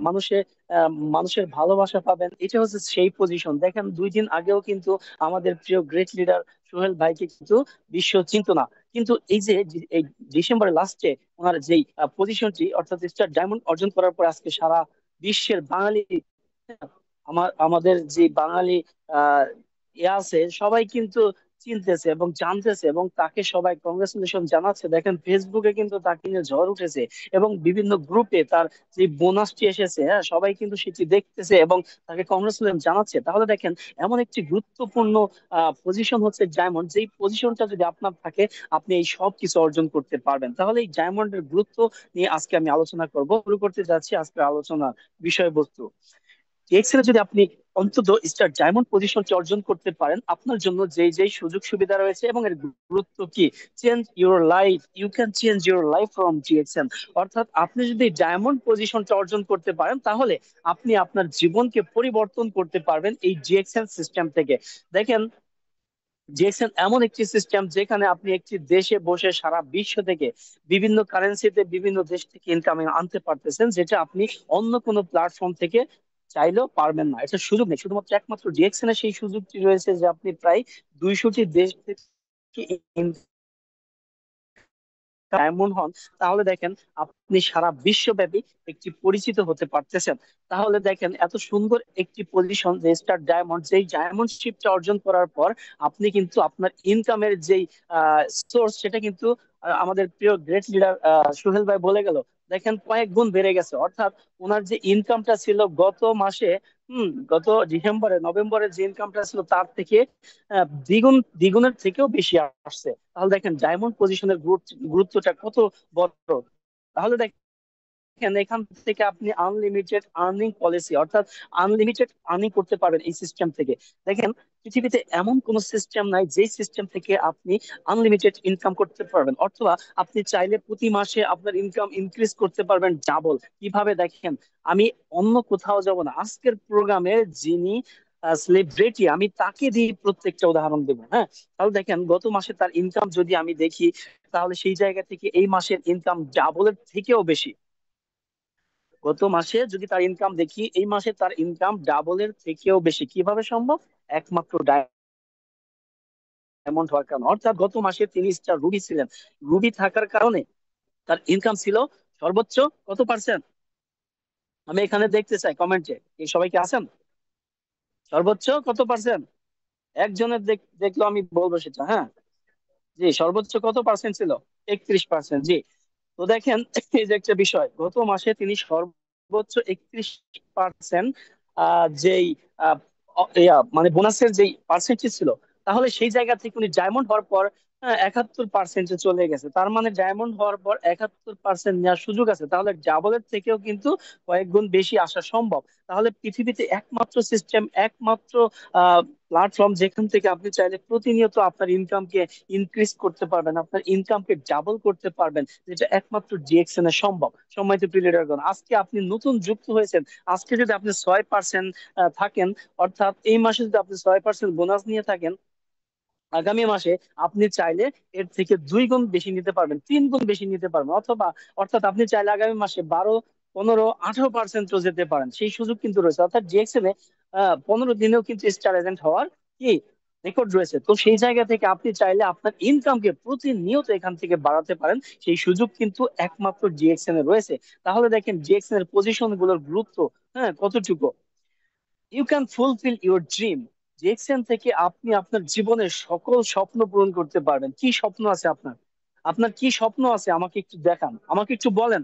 মানুষে মানুষের ভালোবাসা পাবেন। এটা হচ্ছে সেই পজিশন। দেখেন 2 দিন আগেও কিন্তু আমাদের প্রিয় গ্রেট লিডার সোহেল ভাইকে কিন্তু বিশ্ব চিনত না। কিন্তু এই যে এই ডিসেম্বরের লাস্টে ওনার যেই পজিশনটি অর্থাৎ স্টার ডায়মন্ড অর্জন করার পর আজকে সারা বিশ্বের বাঙালি, আমাদের যে বাঙালি আহ ইয়ে আছে সবাই কিন্তু চিনতেছে এবং জানতেছে, এবং তাকে সবাই কংগ্রেচুলেশন জানাচ্ছে। দেখেন ফেসবুকে কিন্তু তাকে নিয়ে ঝড় উঠেছে, এবং বিভিন্ন গ্রুপে তার যে বোনাসটি এসেছে, হ্যাঁ, সবাই কিন্তু সেটি দেখতেছে এবং তাকে কংগ্রেচুলেশন জানাচ্ছে। তাহলে দেখেন এমন একটি গুরুত্বপূর্ণ পজিশন হচ্ছে ডায়মন্ড, যেই পজিশনটা যদি আপনার থাকে আপনি এই সব কিছু অর্জন করতে পারবেন। তাহলে এই ডায়মন্ডের গুরুত্ব নিয়ে আজকে আমি আলোচনা করব। শুরু করতে যাচ্ছি আজকের আলোচনার বিষয়বস্তু। এক্সেলে যদি আপনি অন্তত স্টার ডায়মন্ড পজিশনটি অর্জন করতে পারেন, আপনার জন্য যেই যেই সুযোগ সুবিধা রয়েছে এবং এর গুরুত্ব কি, change your life, you can change your life from GXL. অর্থাৎ আপনি যদি ডায়মন্ড পজিশনটা অর্জন করতে পারেন তাহলে আপনি আপনার জীবনকে পরিবর্তন করতে পারবেন এই জিএক্সএল সিস্টেম থেকে। দেখেন জিএক্সএল এমন একটি সিস্টেম যেখানে আপনি একটি দেশে বসে সারা বিশ্ব থেকে বিভিন্ন কারেন্সিতে বিভিন্ন দেশ থেকে ইনকাম আনতে পারতেছেন, যেটা আপনি অন্য কোনো প্ল্যাটফর্ম থেকে চাইলেও পারবেন না। এটা সুযোগ নেই, শুধুমাত্র একমাত্র ডিএক্সএন এর সেই সুযোগটি রয়েছে যে আপনি প্রায় 200টি দেশ থেকে এমন হন, তাহলে দেখেন আপনি সারা বিশ্বব্যাপী একটি পরিচিত হতে পারতেছেন। তাহলে দেখেন এত সুন্দর একটি পজিশন যে স্টার ডায়মন্ড, যেই ডায়মন্ড শিপটা অর্জন করার পর আপনি কিন্তু আপনার ইনকামের যেই সোর্স সেটা কিন্তু আমাদের প্রিয় গ্রেট লিডার সোহেল ভাই বলে গেল, দেখেন কয়েক গুণ বেড়ে গেছে। অর্থাৎ ওনার যে ইনকামটা ছিল গত মাসে, গত ডিসেম্বরে নভেম্বরে যে ইনকামটা ছিল তার থেকে দ্বিগুণ দ্বিগুণের থেকেও বেশি আসছে। তাহলে দেখেন ডায়মন্ড পজিশনের গুরুত্বটা কত বড়। তাহলে দেখেন এখান থেকে আপনি আনলিমিটেড আর্নিং পলিসি অর্থাৎ আনলিমিটেড আর্নিং করতে পারবেন এই সিস্টেম থেকে। দেখেন পৃথিবীতে এমন কোন সিস্টেম নাই যে সিস্টেম থেকে আপনি আনলিমিটেড ইনকাম করতে পারবেন, অথবা আপনি চাইলে প্রতি মাসে আপনার ইনকাম ইনক্রিজ করতে পারবেন ডাবল। কিভাবে দেখেন, আমি অন্য কোথাও যাব না, আজকের প্রোগ্রামে যিনি সেলিব্রিটি আমি তাকে দিয়ে প্রত্যেকটা উদাহরণ দেবো। হ্যাঁ, তাহলে দেখেন গত মাসে তার ইনকাম যদি আমি দেখি, তাহলে সেই জায়গা থেকে এই মাসের ইনকাম ডাবলের থেকেও বেশি। গত মাসে যদি তার ইনকাম দেখি, এই মাসে তার ইনকাম ডাবলের থেকেও বেশি। কিভাবে সম্ভব? একমাত্র ডায়মন্ড হওয়ার কারণে। অর্থাৎ গত মাসে তিনি স্টার রুবি ছিলেন, রুবি থাকার কারণে তার ইনকাম ছিল সর্বোচ্চ কত পার্সেন্ট? আমি এখানে দেখতে চাই কমেন্টে, এই সবাই কি আছেন? সর্বোচ্চ কত পার্সেন্ট? একজনের দেখলো আমি বলবো সেটা। হ্যাঁ, জি, সর্বোচ্চ কত পার্সেন্ট ছিল? 31%। জি। তো দেখেন এই যে একটা বিষয়, গত মাসে তিনি সর্বোচ্চ 31% যেই মানে বোনাসের যেই পার্সেন্টেজ ছিল, তাহলে সেই জায়গা থেকে উনি ডায়মন্ড হওয়ার পর 71% চলে গেছে। তার মানে ডায়মন্ড হওয়ার পর 71% নেওয়ার সুযোগ আছে, তাহলে ডাবলের থেকেও কিন্তু কয়েক গুণ বেশি আসা সম্ভব। তাহলে পৃথিবীতে একমাত্র সিস্টেম, একমাত্র প্ল্যাটফর্ম যেখান থেকে আপনি চাইলে প্রতিনিয়ত আপনার ইনকামকে ইনক্রিজ করতে পারবেন, আপনার ইনকামকে ডাবল করতে পারবেন, যেটা একমাত্র ডিএক্সএন এ সম্ভব। সম্মানিত প্রিয়, আজকে আপনি নতুন যুক্ত হয়েছেন, আজকে যদি আপনি 6% থাকেন, অর্থাৎ এই মাসে যদি আপনি 6% বোনাস নিয়ে থাকেন, আগামী মাসে আপনি চাইলে এর থেকে 2 গুণ বেশি নিতে পারবেন, 3 গুণ বেশি নিতে পারবেন, অথবা অর্থাৎ আপনি চাইলে আগামী মাসে 12, 15, 18% যেতে পারেন, সেই সুযোগ কিন্তু রয়েছে। অর্থাৎ জিএক্সএল এ 15 দিনেও কিন্তু স্টার এজেন্ট হওয়ার কি রেকর্ড রয়েছে। তো সেই জায়গা থেকে আপনি চাইলে আপনার ইনকামকে প্রতিনিয়ত এখান থেকে বাড়াতে পারেন, সেই সুযোগ কিন্তু একমাত্র জিএক্সএল এ রয়েছে। তাহলে দেখেন জিএক্সএল এর পজিশন গুলোর গুরুত্ব, হ্যাঁ, কতটুকু। You can fulfil your dream. জেকসন থেকে আপনি আপনার জীবনের সকল স্বপ্ন পূরণ করতে পারবেন। কি স্বপ্ন আছে আপনার? আপনার কি স্বপ্ন আছে আমাকে একটু দেখান, আমাকে একটু বলেন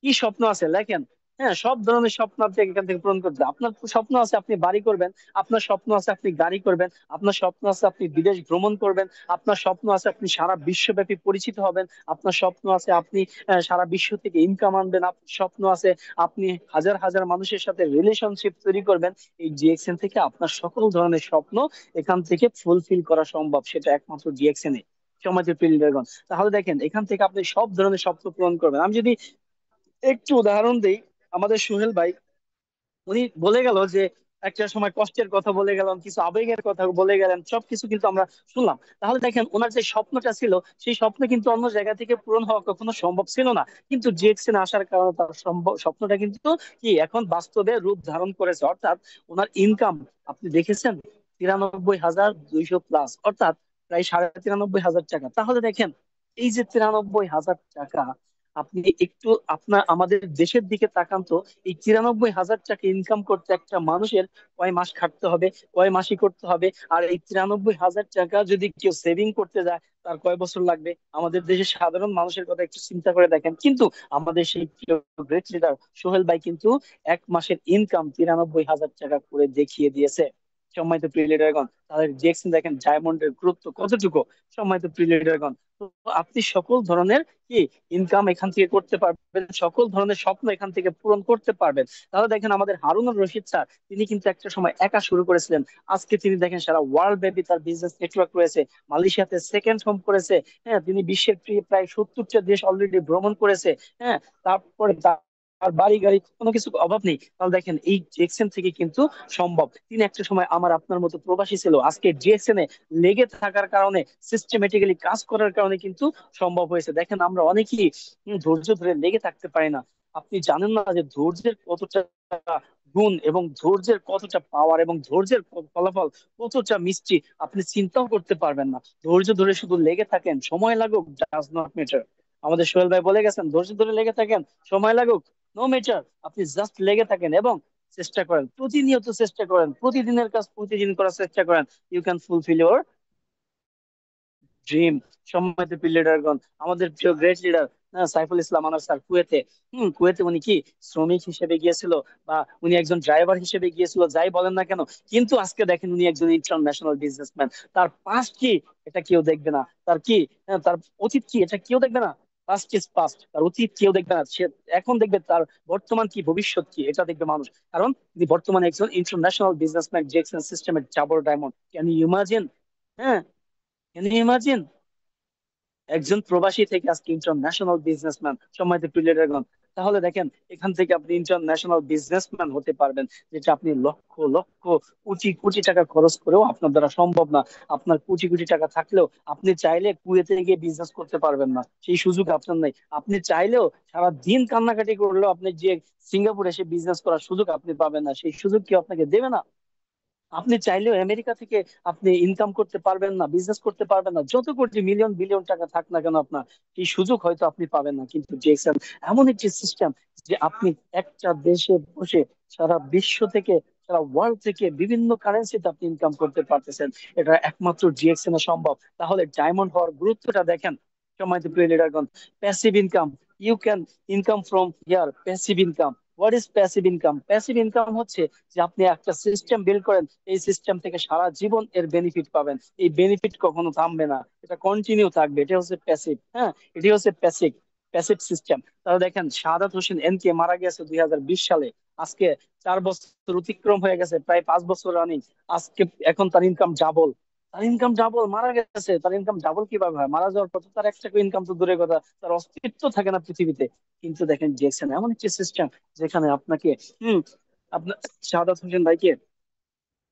কি স্বপ্ন আছে, লেখেন। হ্যাঁ, সব ধরনের স্বপ্ন আপনি এখান থেকে পূরণ করতে। আপনার স্বপ্ন আছে আপনি বাড়ি করবেন, আপনার স্বপ্ন আছে আপনি গাড়ি করবেন, আপনার স্বপ্ন আছে আপনি বিদেশ ভ্রমণ করবেন, আপনার স্বপ্ন আছে আপনি সারা বিশ্বব্যাপী পরিচিত হবেন, আপনার স্বপ্ন আছে আপনি সারা বিশ্ব থেকে ইনকাম আনবেন, আপনার স্বপ্ন আছে আপনি হাজার হাজার মানুষের সাথে রিলেশনশিপ তৈরি করবেন। এই ডিএক্সএন থেকে আপনার সকল ধরনের স্বপ্ন এখান থেকে ফুলফিল করা সম্ভব, সেটা একমাত্র ডিএক্সএন এ। সমাজের প্রিলিডারগণ, তাহলে দেখেন এখান থেকে আপনি সব ধরনের স্বপ্ন পূরণ করবেন। আমি যদি একটু উদাহরণ দিই, আমাদের সোহেল ভাই উনি বলে গেল যে একটা সময় কষ্টের কথা বলে গেলাম, কিছু আবেগের কথা বলে গেলেন, সবকিছু কিন্তু আমরা শুনলাম। তাহলে দেখেন ওনার যে স্বপ্নটা ছিল, সেই স্বপ্ন কিন্তু অন্য জায়গা থেকে পূরণ হওয়া কখনো সম্ভব ছিল না, কিন্তু জিএক্সএন আসার কারণে তার সম্ভব স্বপ্নটা কিন্তু কি এখন বাস্তবে রূপ ধারণ করেছে। অর্থাৎ ওনার ইনকাম আপনি দেখেছেন 93,200 প্লাস, অর্থাৎ প্রায় 93,500 টাকা। তাহলে দেখেন এই যে 93,000 টাকা, আপনি একটু আপনার আমাদের দেশের দিকে তাকান তো। এই 93,000 টাকা ইনকাম করতে একটা মানুষের কয় মাস খাটতে হবে, কয় মাসই করতে হবে? আর এই 93,000 টাকা যদি কেউ সেভিং করতে যায়, তার কয় বছর লাগবে? আমাদের দেশের সাধারণ মানুষের কথা একটু চিন্তা করে দেখেন। কিন্তু আমাদের সেই গ্রেট লিডার সোহেল ভাই কিন্তু 1 মাসের ইনকাম 93,000 টাকা করে দেখিয়ে দিয়েছে। সম্মানিত প্রিয় লিডারগণ, তাদের দেখছেন দেখেন ডায়মন্ডের গুরুত্ব কতটুকু। সম্মানিত প্রিয় লিডারগণ, তো আপনি সকল ধরনের কি ইনকাম এখান থেকে করতে পারবেন, সকল ধরনের স্বপ্ন এখান থেকে পূরণ করতে পারবেন। তাহলে দেখেন আমাদের হারুনুর রশিদ স্যার, তিনি কিন্তু একটা সময় একা শুরু করেছিলেন। আজকে তিনি দেখেন সারা ওয়ার্ল্ড ব্যাপী তার বিজনেস নেটওয়ার্ক রয়েছে। মালয়েশিয়াতে সেকেন্ড হোম করেছে। হ্যাঁ, তিনি বিশ্বের প্রায় 70টা দেশ অলরেডি ভ্রমণ করেছে। হ্যাঁ, তারপরে আর বাড়ি গাড়ি কোনো কিছু অভাব নেই। তাহলে দেখেন এই জিএক্সএন থেকে কিন্তু সম্ভব। তিনি একটা সময় আমার আপনার মতো প্রবাসী ছিল, আজকে জিএক্সএন এ লেগে থাকার কারণে, সিস্টেমেটিক্যালি কাজ করার কারণে কিন্তু সম্ভব হয়েছে। দেখেন আমরা অনেকেই ধৈর্য ধরে লেগে থাকতে পারি না। আপনি জানেন না যে ধৈর্যের কতটা গুণ এবং ধৈর্যের কতটা পাওয়ার এবং ধৈর্যের ফলাফল কতটা মিষ্টি, আপনি চিন্তাও করতে পারবেন না। ধৈর্য ধরে শুধু লেগে থাকেন, সময় লাগুক, ডাজ নট ম্যাটার। আমাদের সোহেল ভাই বলে গেছেন, ধৈর্য ধরে লেগে থাকেন, সময় লাগুক, নো ম্যাটার। আপনি জাস্ট লেগে থাকেন এবং চেষ্টা করেন, প্রতিনিয়ত চেষ্টা করেন, প্রতিদিনের কাজ প্রতিদিন করার চেষ্টা করেন। You can fulfil your dream. সম্মানিত প্রিয় লিডারগণ, আমাদের প্রিয় গ্রেট লিডার সাইফুল ইসলাম আনার স্যার কুয়েতে, কুয়েতে উনি কি শ্রমিক হিসেবে গিয়েছিল, বা উনি একজন ড্রাইভার হিসেবে গিয়েছিল, যাই বলেন না কেন, কিন্তু আজকে দেখেন উনি একজন ইন্টারন্যাশনাল বিজনেসম্যান। তার পাস্ট কি এটা কেউ দেখবে না, তার কি তার অতীত কি এটা কেউ দেখবে না। পাস্ট ইজ পাস্ট, তার অতীত কেউ দেখবে না। সে এখন দেখবে তার বর্তমান কি, ভবিষ্যৎ কি, এটা দেখবে মানুষ। কারণ তিনি বর্তমানে একজন ইন্টারন্যাশনাল বিজনেসম্যান, জেকসন সিস্টেমের double diamond. Can you imagine? হ্যাঁ, ক্যান ইউ ইমাজিন? একজন প্রবাসী থেকে আজকে ইন্টারন্যাশনাল বিজনেসম্যান। সম্মানিত প্রিয়। তাহলে দেখেন এখান থেকে আপনি ইন্টারন্যাশনাল বিজনেসম্যান হতে পারবেন, যেটা আপনি লক্ষ লক্ষ কোটি কোটি টাকা খরচ করেও আপনার দ্বারা সম্ভব না। আপনার কোটি কোটি টাকা থাকলেও আপনি চাইলে কুয়েতে গিয়ে বিজনেস করতে পারবেন না, সেই সুযোগ আপনার নেই। আপনি চাইলেও সারা দিন কান্নাকাটি করলেও আপনি যে সিঙ্গাপুরে এসে বিজনেস করার সুযোগ আপনি পাবেন না, সেই সুযোগ কি আপনাকে দেবে না? আপনি চাইলেও আমেরিকা থেকে আপনি ইনকাম করতে পারবেন না, বিজনেস করতে পারবেন না, যত কোটি মিলিয়ন বিলিয়ন টাকা থাক না কেন আপনার, এই সুযোগ হয়তো আপনি পাবেন না। কিন্তু জেএক্সএল এমন একটি সিস্টেম যে আপনি একটা দেশে বসে সারা বিশ্ব থেকে, সারা ওয়ার্ল্ড থেকে বিভিন্ন কারেন্সিতে আপনি ইনকাম করতে পারতেছেন। এটা একমাত্র জিএক্সএল এ সম্ভব। তাহলে ডায়মন্ড হওয়ার গুরুত্বটা দেখেন। সম্মানিত প্রিয় লিডারগণ, passive income, you can income from here passive income. What is passive income? Passive income হচ্ছে যে আপনি একটা সিস্টেম বিল্ড করেন, এই সিস্টেম থেকে সারা জীবন এর বেনিফিট পাবেন। এই বেনিফিট কখনো থামবে না, এটা কন্টিনিউ থাকবে। এটা হচ্ছে প্যাসিভ। হ্যাঁ, এটি হচ্ছে প্যাসিভ, প্যাসিভ সিস্টেম। তাহলে দেখেন শাহাদাত হোসেন এন কে মারা গেছে 2020 সালে। আজকে 4 বছর অতিক্রম হয়ে গেছে, প্রায় 5 বছর রানিং। আজকে এখন তার ইনকাম ডাবল। তার ইনকাম ডাবল, মারা গেছে, তার ইনকাম ডাবল কিভাবে হয়? মারা যাওয়ার পর তো তার 1 টাকা ইনকাম তো দূরের কথা, তার অস্তিত্ব থাকে না পৃথিবীতে। কিন্তু দেখেন দেখছেন এমন একটি সিস্টেম যেখানে আপনাকে হম আপনার শাহাদাত হোসেন ভাইকে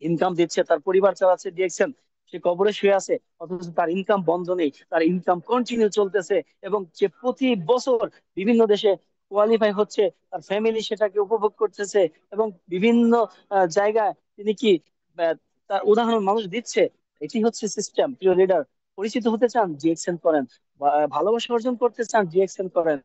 ইনকাম দিচ্ছে, তার পরিবার চালাচ্ছে দেখছেন। সে কবরে শুয়ে আছে, অথচ তার ইনকাম বন্ধ নেই, তার ইনকাম কন্টিনিউ চলতেছে। এবং সে প্রতি বছর বিভিন্ন দেশে কোয়ালিফাই হচ্ছে, তার ফ্যামিলি সেটাকে উপভোগ করতেছে। এবং বিভিন্ন জায়গায় তিনি কি আহ, তার উদাহরণ মানুষ দিচ্ছে। এটি হচ্ছে সিস্টেম। প্রিয় লিডার, পরিচিত হতে চান, জিএক্সএন করেন। ভালোবাসা অর্জন করতে চান, জিএক্সএন করেন।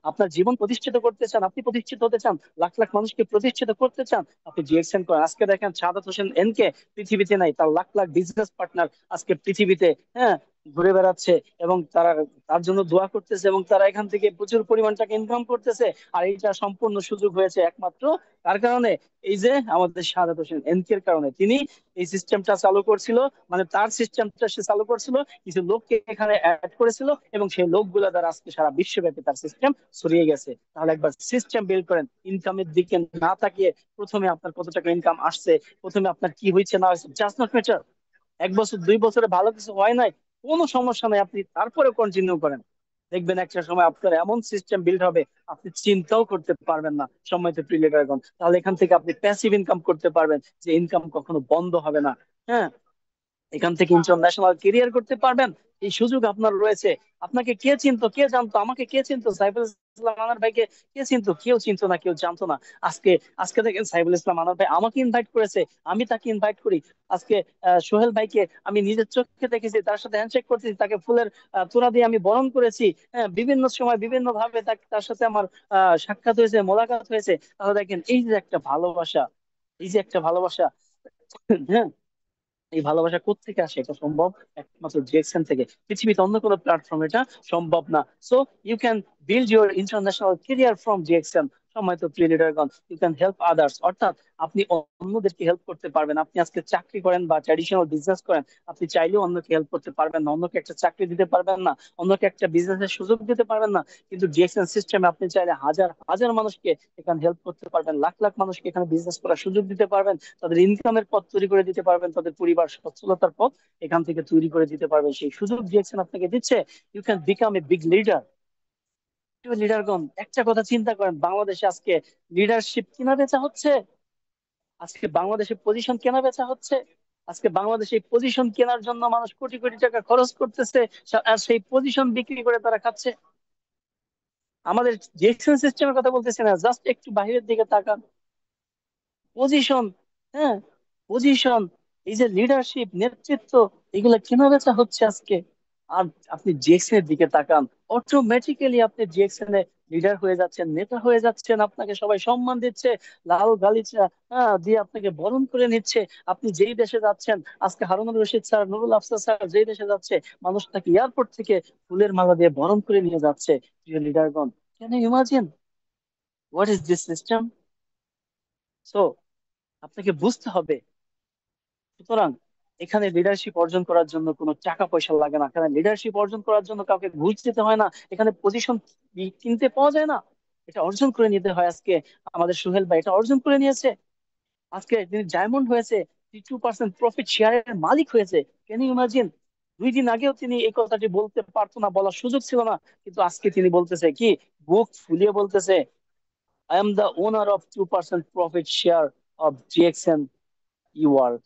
আপনার জীবন প্রতিষ্ঠিত করতে চান, আপনি প্রতিষ্ঠিত হতে চান, লাখ লাখ মানুষকে প্রতিষ্ঠিত করতে চান, আপনি জিএক্সএন করেন। আজকে দেখেন সাদাত হোসেন এন কে পৃথিবীতে নাই, তার লাখ লাখ বিজনেস পার্টনার আজকে পৃথিবীতে হ্যাঁ ঘুরে বেড়াচ্ছে, এবং তারা তার জন্য দোয়া করতেছে, এবং তারা এখান থেকে প্রচুর পরিমাণ টাকা ইনকাম করতেছে। আর এইটা সম্পূর্ণ সুযোগ হয়েছে একমাত্র তার কারণে, এই যে আমাদের সাদাত হোসেন এন কে কারণে। তিনি এই সিস্টেমটা চালু করছিল, মানে তার সিস্টেমটা সে চালু করছিল, কিছু লোককে এখানে অ্যাড করেছিল, এবং সেই লোকগুলা দ্বারা আজকে সারা বিশ্বব্যাপী তার সিস্টেম ছড়িয়ে গেছে। তাহলে একবার সিস্টেম বিল্ড করেন, ইনকামের দিকে না তাকিয়ে প্রথমে আপনার কত টাকা ইনকাম আসছে, প্রথমে আপনার কি হয়েছে না হয়েছে, জাস্ট নট ম্যাটার। 1 বছর 2 বছরে ভালো কিছু হয় নাই, কোনো সমস্যা নাই, আপনি তারপরে কন্টিনিউ করেন। দেখবেন একটা সময় আপনার এমন সিস্টেম বিল্ড হবে, আপনি চিন্তাও করতে পারবেন না সম্মানিত প্রিয়। তাহলে এখান থেকে আপনি প্যাসিভ ইনকাম করতে পারবেন, যে ইনকাম কখনো বন্ধ হবে না। হ্যাঁ, এখান থেকে ইন্টারন্যাশনাল কেরিয়ার করতে পারবেন, এই সুযোগ আপনার রয়েছে। আপনাকে কে চিনতো, কে জানতো, আমাকে কে চিনতো, সাইফুল ইসলাম আনার ভাইকে কে চিনতো? কেউ চিনতো না, কেউ জানতো না। আজকে আজকে দেখেন সাইফুল ইসলাম আনার ভাই আমাকে ইনভাইট করেছে, আমি তাকে ইনভাইট করি। আজকে সোহেল ভাইকে আমি নিজের চোখে দেখেছি, তার সাথে হ্যান্ডশেক করতেছি, তাকে ফুলের তোড়া দিয়ে আমি বরণ করেছি। হ্যাঁ, বিভিন্ন সময় বিভিন্ন ভাবে তার সাথে আমার সাক্ষাৎ হয়েছে, মোলাকাত হয়েছে। তাহলে দেখেন এই যে একটা ভালোবাসা, এই যে একটা ভালোবাসা, হ্যাঁ, এই ভালোবাসা কোত্থেকে আসে? এটা সম্ভব একমাত্র জিএক্সএন থেকে, পৃথিবীতে অন্য কোনো প্ল্যাটফর্ম এটা সম্ভব না। So you can build your international career from GXN. সম্মানিত প্রিয় লিডারগণ, ইউ ক্যান হেল্প আদার্স, অর্থাৎ আপনি অন্যদেরকে হেল্প করতে পারবেন। আপনি আজকে চাকরি করেন বা ট্র্যাডিশনাল বিজনেস করেন, আপনি চাইলেও অন্যকে হেল্প করতে পারবেন না, অন্যকে একটা চাকরি দিতে পারবেন না, অন্যকে একটা বিজনেসের সুযোগ দিতে পারবেন না। কিন্তু জিএক্সএন সিস্টেমে আপনি চাইলে হাজার হাজার মানুষকে এখানে হেল্প করতে পারবেন, লাখ লাখ মানুষকে এখানে বিজনেস করার সুযোগ দিতে পারবেন, তাদের ইনকামের পথ তৈরি করে দিতে পারবেন, তাদের পরিবার সচ্ছলতার পথ এখান থেকে তৈরি করে দিতে পারবেন। সেই সুযোগ দিয়েছেন আপনাকে, দিচ্ছে। You can become a big leader. লিডারগণ, একটা কথা চিন্তা করেন, বাংলাদেশে আজকে লিডারশিপ কেনা বেচা হচ্ছে। আজকে বাংলাদেশে পজিশন কেনা বেচা হচ্ছে। আজকে বাংলাদেশে পজিশন কেনার জন্য মানুষ কোটি কোটি টাকা খরচ করতেছে, আর সেই পজিশন বিক্রি করে তারা খাচ্ছে। আমাদের ডিএকশন সিস্টেমের কথা বলতেছি না, জাস্ট একটু বাইরের দিকে তাকান। পজিশন, হ্যাঁ, পজিশন, এই যে লিডারশিপ, নেতৃত্ব, এগুলা কেনা বেচা হচ্ছে আজকে। আর আপনি জিএক্সএন এর দিকে তাকান, অটোমেটিক্যালি আপনি জিএক্সএন এ লিডার হয়ে যাচ্ছেন, নেতা হয়ে যাচ্ছেন, আপনাকে সবাই সম্মান দিচ্ছে, লাল গালিচা দিয়ে আপনাকে বরণ করে নিচ্ছে। আপনি যেই দেশে যাচ্ছেন, আজকে হারুনুর রশিদ স্যার, নুরুল আফসার স্যার যেই দেশে যাচ্ছে, মানুষ তাকে এয়ারপোর্ট থেকে ফুলের মালা দিয়ে বরণ করে নিয়ে যাচ্ছে। প্রিয় লিডারগণ, can you imagine what is this system? So আপনাকে বুঝতে হবে। সুতরাং এখানে লিডারশিপ অর্জন করার জন্য কোনো টাকা পয়সা লাগে না, এখানে লিডারশিপ অর্জন করার জন্য কাউকে ঘুষ দিতে হয় না, এখানে পজিশন কিনতে পাওয়া যায় না, এটা অর্জন করে নিতে হয়। আজকে আমাদের সোহেল ভাই এটা অর্জন করে নিয়েছে। আজকে তিনি ডায়মন্ড হয়েছে, 2% প্রফিট শেয়ারের মালিক হয়েছে। Can you imagine? 2 দিন আগেও তিনি এই কথাটি বলতে পারতো না, বলার সুযোগ ছিল না, কিন্তু আজকে তিনি বলতেছে কি, বুক ফুলিয়ে বলতেছে, I am the owner of 2% profit share of GXN ই ওয়ার্ল্ড।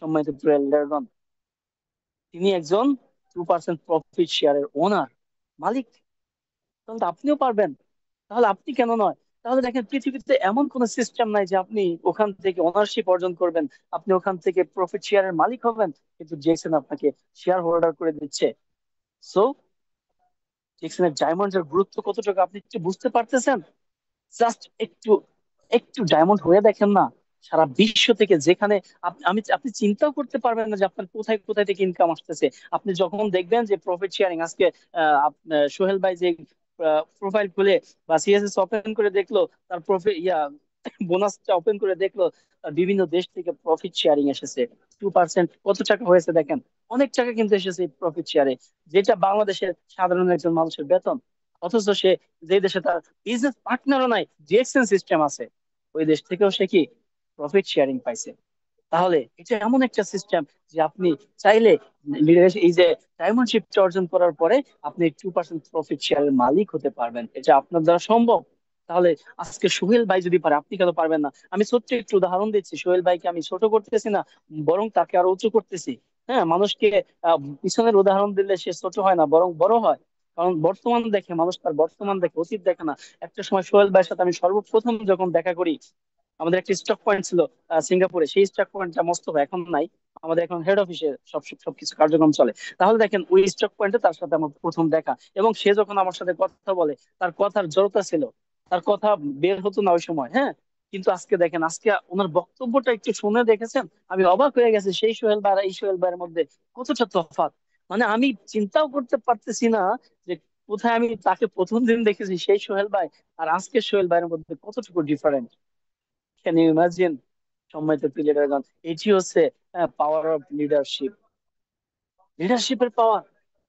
সম্মানিত প্রিয়, তিনি একজন 2% প্রফিট শেয়ারের ওনার, মালিক। তাহলে তো আপনিও পারবেন, তাহলে আপনি কেন নয়? তাহলে দেখেন, পৃথিবীতে এমন কোন সিস্টেম নাই যে আপনি ওখান থেকে ওনারশিপ অর্জন করবেন, আপনি ওখান থেকে প্রফিট শেয়ারের মালিক হবেন, কিন্তু জেসন আপনাকে শেয়ার হোল্ডার করে দিচ্ছে। সো জেসনের ডায়মন্ডের গুরুত্ব কতটুকু আপনি একটু বুঝতে পারতেছেন? জাস্ট একটু একটু ডায়মন্ড হয়ে দেখেন না, সারা বিশ্ব থেকে যেখানে আপনি চিন্তাও করতে পারবেন না যে আপনার কোথায় কোথায় থেকে ইনকাম আসতেছে। আপনি যখন দেখবেন যে প্রফিট শেয়ারিং আজকে সোহেল ভাই যে প্রোফাইল খুলে বা সিএসএস ওপেন করে দেখলো, তার প্রফিট বোনাসটা ওপেন করে দেখলো, তার বিভিন্ন দেশ থেকে প্রফিট শেয়ারিং এসেছে। 2% কত টাকা হয়েছে দেখেন, অনেক টাকা কিন্তু এসেছে প্রফিট শেয়ারে, যেটা বাংলাদেশের সাধারণ একজন মানুষের বেতন। অথচ সে, যে দেশে তার বিজনেস পার্টনারও নাই, জিএক্সএন সিস্টেম আছে, ওই দেশ থেকেও সে কি প্রফিট শেয়ারিং পাইছে। তাহলে এটা এমন একটা সিস্টেম যে আপনি চাইলে এই যে ডায়মন্ড শিপটা অর্জন করার পরে আপনি 2% প্রফিট শেয়ারের মালিক হতে পারবেন, এটা আপনার দ্বারা সম্ভব। তাহলে আজকে সোহেল ভাই যদি পারে, আপনি কেন পারবেন না? আমি ছোট্ট একটু উদাহরণ দিচ্ছি, সোহেল ভাইকে আমি ছোট করতেছি না, বরং তাকে আরো উঁচু করতেছি। হ্যাঁ, মানুষকে পিছনের উদাহরণ দিলে সে ছোট হয় না, বরং বড় হয়। কারণ বর্তমান দেখে মানুষ, তার বর্তমান দেখে, অতীত দেখে না। একটা সময় সোহেল ভাইয়ের সাথে আমি সর্বপ্রথম যখন দেখা করি, আমাদের একটা স্টক পয়েন্ট ছিল সিঙ্গাপুরে, সেই স্টক পয়েন্টটা মোস্তফা, এখন নাই। আমাদের এখন হেড অফিসে সবকিছু কার্যক্রম চলে। তাহলে দেখেন, ওই স্টক পয়েন্টে তার সাথে আমার প্রথম দেখা, এবং সে যখন আমার সাথে কথা বলে, তার কথার জড়তা ছিল, তার কথা বের হতো না ওই সময়। হ্যাঁ, কিন্তু আজকে দেখেন, আজকে ওনার বক্তব্যটা একটু শুনে দেখেছেন, আমি অবাক হয়ে গেছি, সেই সোহেল ভাই আর এই সোহেল ভাইয়ের মধ্যে কতটা তফাৎ। মানে আমি চিন্তাও করতে পারতেছি না যে কোথায় আমি তাকে প্রথম দিন দেখেছি সেই সোহেল ভাই, আর আজকের সোহেল ভাইয়ের মধ্যে কতটুকু ডিফারেন্ট। Can you imagine? সম্মানিত প্লেয়ারগণ, এটি হচ্ছে পাওয়ার অফ লিডারশিপ, লিডারশিপের পাওয়ার।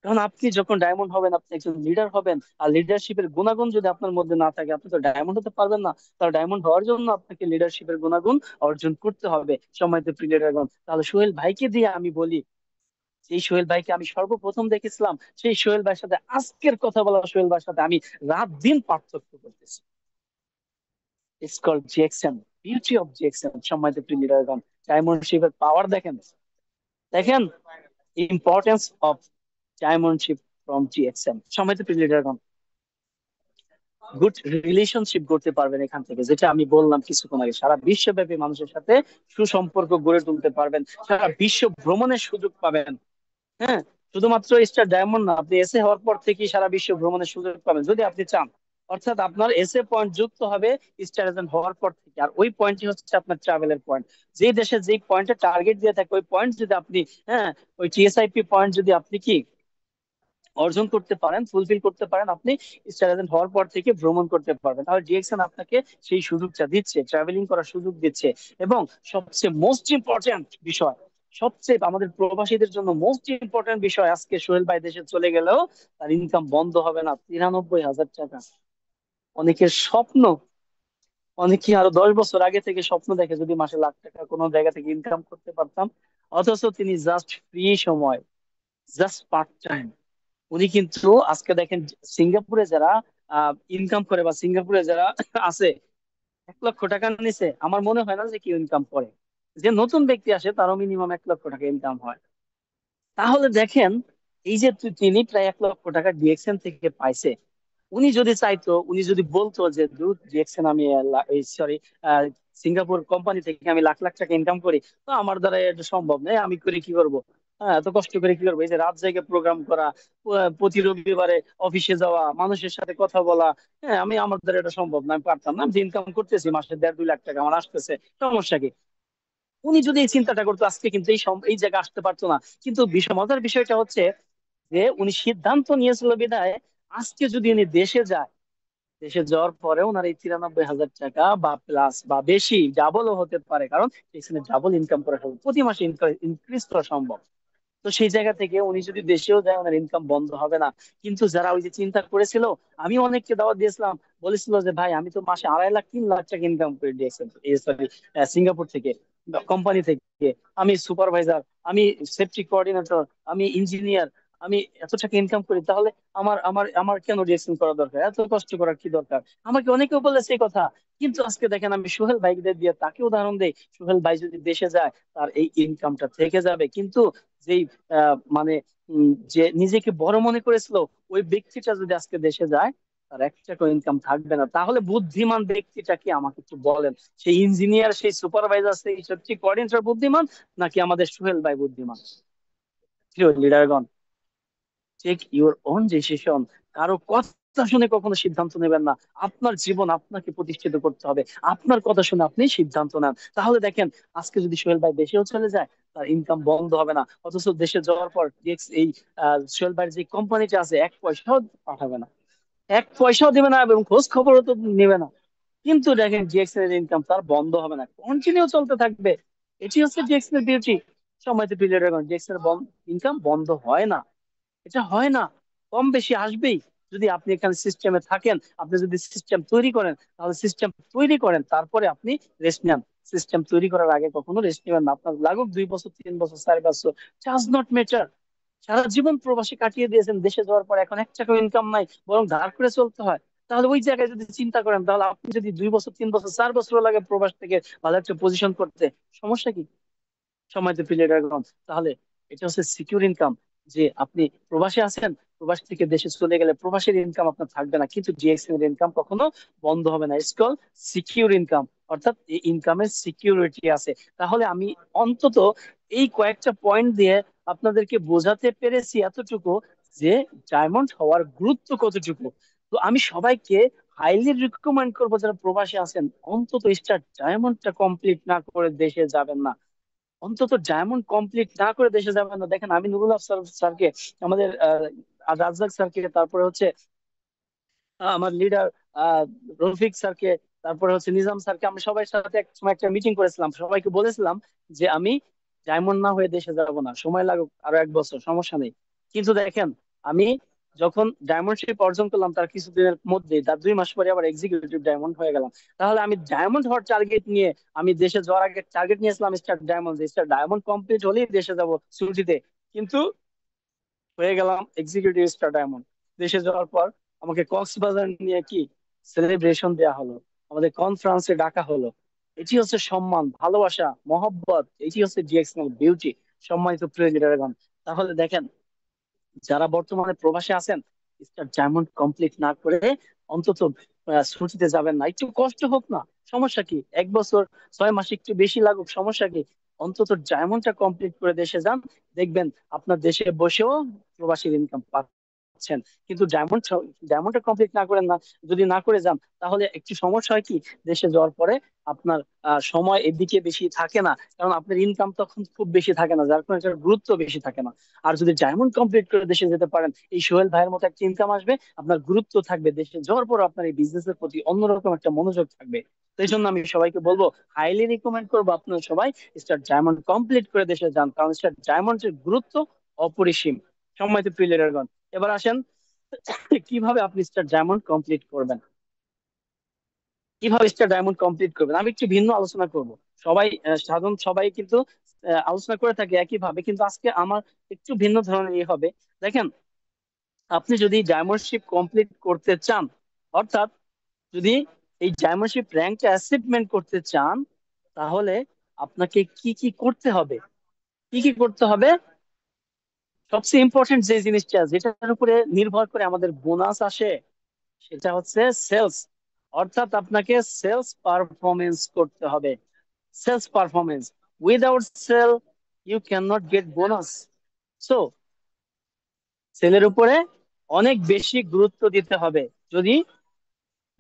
কারণ আপনি যখন ডায়মন্ড হবেন, আপনি একজন লিডার হবেন, আর লিডারশিপের গুণাগুণ যদি আপনার মধ্যে না থাকে, আপনি তো ডায়মন্ড হতে পারবেন না। তার ডায়মন্ড হওয়ার জন্য আপনাকে লিডারশিপের গুণাগুণ অর্জন করতে হবে। সম্মানিত প্লেয়ারগণ, তাহলে সোহেল ভাইকে দিয়ে আমি বলি, সেই সোহেল ভাইকে আমি সর্বপ্রথম দেখেছিলাম, সেই সোহেল ভাইয়ের সাথে আজকের কথা বলা সোহেল ভাইয়ের সাথে আমি রাত দিন পার্থক্য করতেছি। It's called GXM, beauty of GXM. সম্মানিত প্রিয় লিডারগণ, ডায়মন্ড শিপের পাওয়ার দেখেন, দেখেন importance of diamond ship from GXM. সম্মানিত প্রিয় লিডারগণ, গুড রিলেশনশিপ করতে পারবেন এখান থেকে, যেটা আমি বললাম কিছুক্ষণ আগে। সারা বিশ্বব্যাপী মানুষের সাথে সুসম্পর্ক গড়ে তুলতে পারবেন, সারা বিশ্ব ভ্রমণের সুযোগ পাবেন। হ্যাঁ, শুধুমাত্র স্টার ডায়মন্ড না, আপনি এসে হওয়ার পর থেকেই সারা বিশ্ব ভ্রমণের সুযোগ পাবেন যদি আপনি চান। অর্থাৎ আপনার এসে পয়েন্ট যুক্ত হবে স্টার এজেন্ট হওয়ার পর থেকে, আর ওই পয়েন্টই হচ্ছে আপনার ট্রাভেলের পয়েন্ট। যে দেশে যেই পয়েন্টে টার্গেট দিয়ে থাকে ওই পয়েন্ট যদি আপনি, হ্যাঁ, ওই টিএসআইপি পয়েন্ট যদি আপনি কি অর্জন করতে পারেন, ফুলফিল করতে পারেন, আপনি স্টার এজেন্ট হওয়ার পর থেকে ভ্রমণ করতে পারবেন। তাহলে ডিএক্সএন আপনাকে সেই সুযোগটা দিচ্ছে, ট্রাভেলিং করার সুযোগ দিচ্ছে। এবং সবচেয়ে মোস্ট ইম্পর্টেন্ট বিষয়, সবচেয়ে আমাদের প্রবাসীদের জন্য মোস্ট ইম্পর্টেন্ট বিষয়, আজকে সোহেল ভাই দেশে চলে গেলেও তার ইনকাম বন্ধ হবে না। 93,000 টাকা অনেকের স্বপ্ন। অনেকে আরো 10 বছর আগে থেকে স্বপ্ন দেখে যদি মাসে লাখ টাকা কোনো জায়গা থেকে ইনকাম করতে পারতাম। অথচ তিনি জাস্ট ফ্রি সময়, জাস্ট পার্ট টাইম, উনি কিন্তু আজকে দেখেন সিঙ্গাপুরে যারা ইনকাম করে বা সিঙ্গাপুরে যারা আছে, 1 লক্ষ টাকা নিচে আমার মনে হয় না যে কেউ ইনকাম করে। যে নতুন ব্যক্তি আসে তারও মিনিমাম 1 লক্ষ টাকা ইনকাম হয়। তাহলে দেখেন, এই যে তিনি প্রায় 1 লক্ষ টাকা ডিএক্সএন থেকে পাইছে। উনি যদি চাইতো, উনি যদি বলতো যে দূর ডিএক্সএন আমি সরি সিঙ্গাপুর কোম্পানি থেকে আমি লাখ লাখ টাকা ইনকাম করি, তো আমার দ্বারা এটা সম্ভব নয়, আমি করে কি করব? হ্যাঁ, এত কষ্ট করে কি করবো? এই যে রাত জেগে প্রোগ্রাম করা, প্রতি রবিবারে অফিসে যাওয়া, মানুষের সাথে কথা বলা, হ্যাঁ, আমার দ্বারা এটা সম্ভব না, আমি পারতাম না। আমি ইনকাম করতেছি মাসে 1.5-2 লাখ টাকা আমার আসতেছে, সমস্যা কি? উনি যদি এই চিন্তাটা করতো আজকে কিন্তু এই জায়গায় আসতে পারতো না। কিন্তু মজার বিষয়টা হচ্ছে যে উনি সিদ্ধান্ত নিয়েছিল বিধায় আজকে যদি উনি দেশে যায়, দেশে যাওয়ার পরে ওনার এই 93,000 টাকা বা প্লাস বা বেশি ডাবলও হতে পারে, কারণ এখানে ডাবল ইনকাম করা সম্ভব, প্রতি মাসে ইনক্রিজ করা সম্ভব। তো সেই জায়গা থেকে উনি যদি দেশেও যায় ওনার ইনকাম বন্ধ হবে না। কিন্তু যারা ওই যে চিন্তা করেছিল, আমি অনেককে দাওয়াত দিয়েছিলাম, বলেছিল যে ভাই আমি তো মাসে 2.5 লাখ 3 লাখ টাকা ইনকাম করে দিয়েছি সরি সিঙ্গাপুর থেকে, কোম্পানি থেকে। আমি সুপারভাইজার, আমি সেফটি কোঅর্ডিনেটর, আমি ইঞ্জিনিয়ার, আমি এত টাকা ইনকাম করি, তাহলে আমার আমার আমার কেন ডিএক্সএন করা দরকার, এত কষ্ট করার কি দরকার? আমাকে অনেকেও বলেছে এই কথা। কিন্তু আজকে দেখেন, আমি সোহেল ভাইদের দিয়ে তাকে উদাহরণ দেই, সোহেল ভাই যদি দেশে যায় তার এই ইনকামটা থেকে যাবে। কিন্তু যেই মানে যে নিজেকে বড় মনে করেছিল, ওই ব্যক্তিটা যদি আজকে দেশে যায় তার 1 টাকা ইনকাম থাকবে না। তাহলে বুদ্ধিমান ব্যক্তিটা কি আমাকে একটু বলেন, সেই ইঞ্জিনিয়ার, সেই সুপারভাইজার, সেই সত্যি কোঅর্ডিনেটর বুদ্ধিমান, নাকি আমাদের সোহেল ভাই বুদ্ধিমান? প্রিয় লিডারগণ, টেক ইউর ওন ডিসিশন। কারো কথা শুনে কখনো সিদ্ধান্ত নেবেন না। আপনার জীবন আপনাকে প্রতিষ্ঠিত করতে হবে, আপনার কথা শুনে আপনি সিদ্ধান্ত নেন। তাহলে দেখেন, আজকে যদি সোহেল ভাই দেশেও চলে যায় তার ইনকাম বন্ধ হবে না। অথচ দেশে যাওয়ার পর এই সোহেল ভাইয়ের যে কোম্পানিটা আছে 1 পয়সাও পাঠাবে না, 1 পয়সাও দেবে না, এবং খোঁজ খবরও তো নেবে না। কিন্তু দেখেন জিএক্সএল এর ইনকাম তার বন্ধ হবে না, কন্টিনিউ চলতে থাকবে। এটি হচ্ছে জিএক্সএল এর বিউটি। সময়তে পিরিয়ড জিএক্সএল এর ইনকাম বন্ধ হয় না, এটা হয় না, কম বেশি আসবেই। যদি আপনি এখানে সিস্টেমে থাকেন, আপনি যদি সিস্টেম তৈরি করেন, তাহলে সিস্টেম তৈরি করেন, তারপরে আপনি রেস্ট নেন। সিস্টেম তৈরি করার আগে কখনো রেস্ট নেবেন না। আপনার লাগুক 2 বছর, 3 বছর, 4 বছর, ডাজ নট ম্যাটার। সারা জীবন প্রবাসী কাটিয়ে দিয়েছেন, দেশে যাওয়ার পর এখন 1 টাকা ইনকাম নাই, বরং ধার করে চলতে হয়। তাহলে ওই জায়গায় যদি চিন্তা করেন, তাহলে আপনি যদি 2 বছর, 3 বছর, 4 বছর লাগে প্রবাস থেকে ভালো একটা পজিশন করতে, সমস্যা কি? সময়তে পিরিয়ড রাখলাম, তাহলে এটা হচ্ছে সিকিউর ইনকাম। যে আপনি প্রবাসে আছেন, প্রবাস থেকে দেশে চলে গেলে প্রবাসের ইনকাম আপনার থাকবে না, কিন্তু জিএক্সএম এর ইনকাম কখনো বন্ধ হবে না। ইটস কল সিকিউর ইনকাম, অর্থাৎ এই ইনকামের সিকিউরিটি আছে। তাহলে আমি অন্তত এই কয়েকটা পয়েন্ট দিয়ে আপনাদেরকে বোঝাতে পেরেছি এতটুকু, যে ডায়মন্ড হওয়ার গুরুত্ব কতটুকু। তো আমি সবাইকে হাইলি রিকমেন্ড করবো, যারা প্রবাসী আছেন, অন্তত স্টার ডায়মন্ডটা কমপ্লিট না করে দেশে যাবেন না। অন্তত ডায়মন্ড কমপ্লিট না করে দেশে যাবেন না। দেখেন, আমি নুরুল আফসার স্যারকে, আমাদের রাজ্জাক স্যারকে, তারপরে হচ্ছে আমার লিডার রফিক স্যারকে, তারপরে হচ্ছে নিজাম স্যারকে, আমি সবাই সাথে এক সময় একটা মিটিং করেছিলাম, সবাইকে বলেছিলাম যে আমি ডায়মন্ড না হয়ে দেশে যাব না, সময় লাগুক আরো 1 বছর, সমস্যা নেই। কিন্তু দেখেন, আমি যখন ডায়মন্ডশিপ অর্জন করলাম তার কিছুদিনের মধ্যে, তার 2 মাস পরে আবার এক্সিকিউটিভ ডায়মন্ড হয়ে গেলাম। তাহলে আমি ডায়মন্ড হওয়ার টার্গেট নিয়ে, আমি দেশে যাওয়ার আগে টার্গেট নিয়েছিলাম star diamond, star diamond complete হলেই দেশে যাব ছুটিতে। কিন্তু হয়ে গেলাম এক্সিকিউটিভ স্টার ডায়মন্ড। দেশে যাওয়ার পর আমাকে কক্সবাজার নিয়ে কি সেলিব্রেশন দেওয়া হলো, আমাদের কনফারেন্সে ডাকা হলো। এটি হচ্ছে সম্মান, ভালোবাসা, মহব্বত, এটি হচ্ছে ডিএক্সএল বিউটি। সম্মানিত প্রিয় লিডারগণ, তাহলে দেখেন, যারা বর্তমানে প্রবাসে আছেন, স্টার ডায়মন্ড কমপ্লিট না করে অন্তত ছুটিতে যাবেন না। একটু কষ্ট হোক না, সমস্যা কি? 1 বছর 6 মাস একটু বেশি লাগুক, সমস্যা কি? অন্তত ডায়মন্ডটা কমপ্লিট করে দেশে যান, দেখবেন আপনার দেশে বসেও প্রবাসীর ইনকাম পাচ্ছেন। কিন্তু ডায়মন্ডটা কমপ্লিট না করেন না, যদি না করে যান, তাহলে একটু সমস্যা হয় কি, দেশে যাওয়ার পরে আপনার সময় এদিকে বেশি থাকে না, কারণ আপনার ইনকাম তখন খুব বেশি থাকে না, যার কারণে এটার গুরুত্ব বেশি থাকে না। আর যদি ডায়মন্ড কমপ্লিট করে দেশে যেতে পারেন, এই সোহেল ভাইয়ের মতো একটা ইনকাম আসবে, আপনার গুরুত্ব থাকবে, দেশে যাওয়ার পর আপনার এই বিজনেসের প্রতি অন্যরকম একটা মনোযোগ থাকবে। তো এই জন্য আমি সবাইকে বলবো, হাইলি রিকমেন্ড করবো আপনারা সবাই স্টার ডায়মন্ড কমপ্লিট করে দেশে যান, কারণ স্টার ডায়মন্ডের গুরুত্ব অপরিসীম। সম্মানিত প্রিয় লিডারগণ, এবার আসেন কিভাবে আপনি স্টার ডায়মন্ড কমপ্লিট করবেন। কিভাবে স্টার ডায়মন্ড কমপ্লিট করবেন আমি একটু ভিন্ন আলোচনা করব। সবাই সাধারণ সবাই কিন্তু আলোচনা করে থাকে একই ভাবে, কিন্তু আজকে আমার একটু ভিন্ন ধরনের ইয়ে হবে। দেখেন, আপনি যদি ডায়মন্ডশিপ কমপ্লিট করতে চান, অর্থাৎ যদি এই ডায়মন্ডশিপ র্যাঙ্কটা অ্যাচিভমেন্ট করতে চান, তাহলে আপনাকে কি কি করতে হবে? কি কি করতে হবে? সবচেয়ে ইম্পর্টেন্ট যে জিনিসটা, যেটার উপরে নির্ভর করে আমাদের বোনাস আসে, সেটা হচ্ছে সেলস। অর্থাৎ আপনাকে সেলস পারফরমেন্স করতে হবে। Sales performance, without sell you can not get bonus. So সেলের উপরে অনেক বেশি গুরুত্ব দিতে হবে। যদি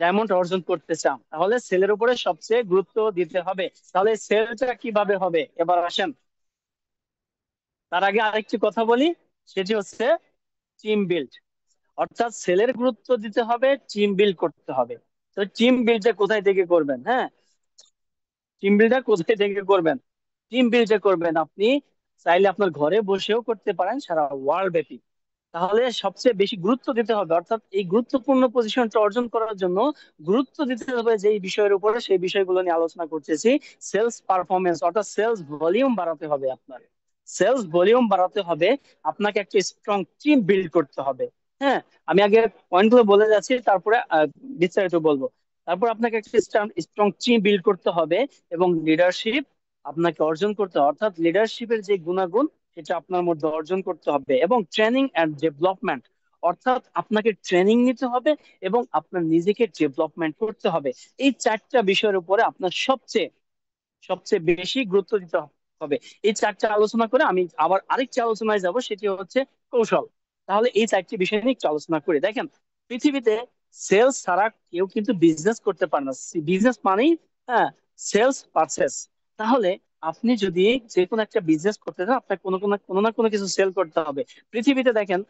ডায়মন্ড অর্জন করতে চান, তাহলে সেলের উপরে সবচেয়ে গুরুত্ব দিতে হবে। তাহলে সেলটা কিভাবে হবে, এবার আসেন। তার আগে আরেকটি কথা বলি, সেটি হচ্ছে টিম বিল্ড। অর্থাৎ সেলের গুরুত্ব দিতে হবে, টিম বিল্ড করতে হবে। তো টিম বিল্ডটা কোথায় থেকে করবেন? হ্যাঁ, টিম বিল্ডটা কোথায় থেকে করবেন? টিম বিল্ডটা করবেন আপনি চাইলে আপনার ঘরে বসেও করতে পারেন, সারা ওয়ার্ল্ড ব্যাপী। তাহলে সবচেয়ে বেশি গুরুত্ব দিতে হবে, অর্থাৎ এই গুরুত্বপূর্ণ পজিশনটা অর্জন করার জন্য গুরুত্ব দিতে হবে যে বিষয়ের উপরে, সেই বিষয়গুলো নিয়ে আলোচনা করতেছি। সেলস পারফরমেন্স, অর্থাৎ সেলস ভলিউম বাড়াতে হবে আপনার। সেলস ভলিউম বাড়াতে হবে, আপনাকে একটা স্ট্রং টিম বিল্ড করতে হবে। হ্যাঁ, আমি আগে পয়েন্টগুলো বলে যাচ্ছি, তারপরে বিস্তারিত বলবো। তারপর আপনাকে একটা স্ট্রং টিম বিল্ড করতে হবে, এবং লিডারশিপ আপনাকে অর্জন করতে হবে। অর্থাৎ লিডারশিপের যে গুণাগুণ, সেটা আপনার মধ্যে অর্জন করতে হবে। এবং ট্রেনিং এন্ড ডেভেলপমেন্ট, অর্থাৎ আপনাকে ট্রেনিং নিতে হবে এবং আপনার নিজেকে ডেভেলপমেন্ট করতে হবে। এই 4টা বিষয়ের উপরে আপনার সবচেয়ে সবচেয়ে বেশি গুরুত্ব দিতে হবে। এই 4টা আলোচনা করে আমি আবার আরেকটি আলোচনায় যাব, সেটি হচ্ছে কৌশল। তাহলে এই 4টি বিষয় নিয়ে একটু আলোচনা করি। দেখেন, পৃথিবীতে সেলস ছাড়া কেউ কিন্তু বিজনেস করতে পারে না। বিজনেস মানেই, হ্যাঁ, সেলস পারচেস। তাহলে আপনি যদি যে কোনো একটা বিজনেস করতে চান, আপনার কোনো না কোনো কিছু সেল করতে হবে। পৃথিবীতে দেখেন,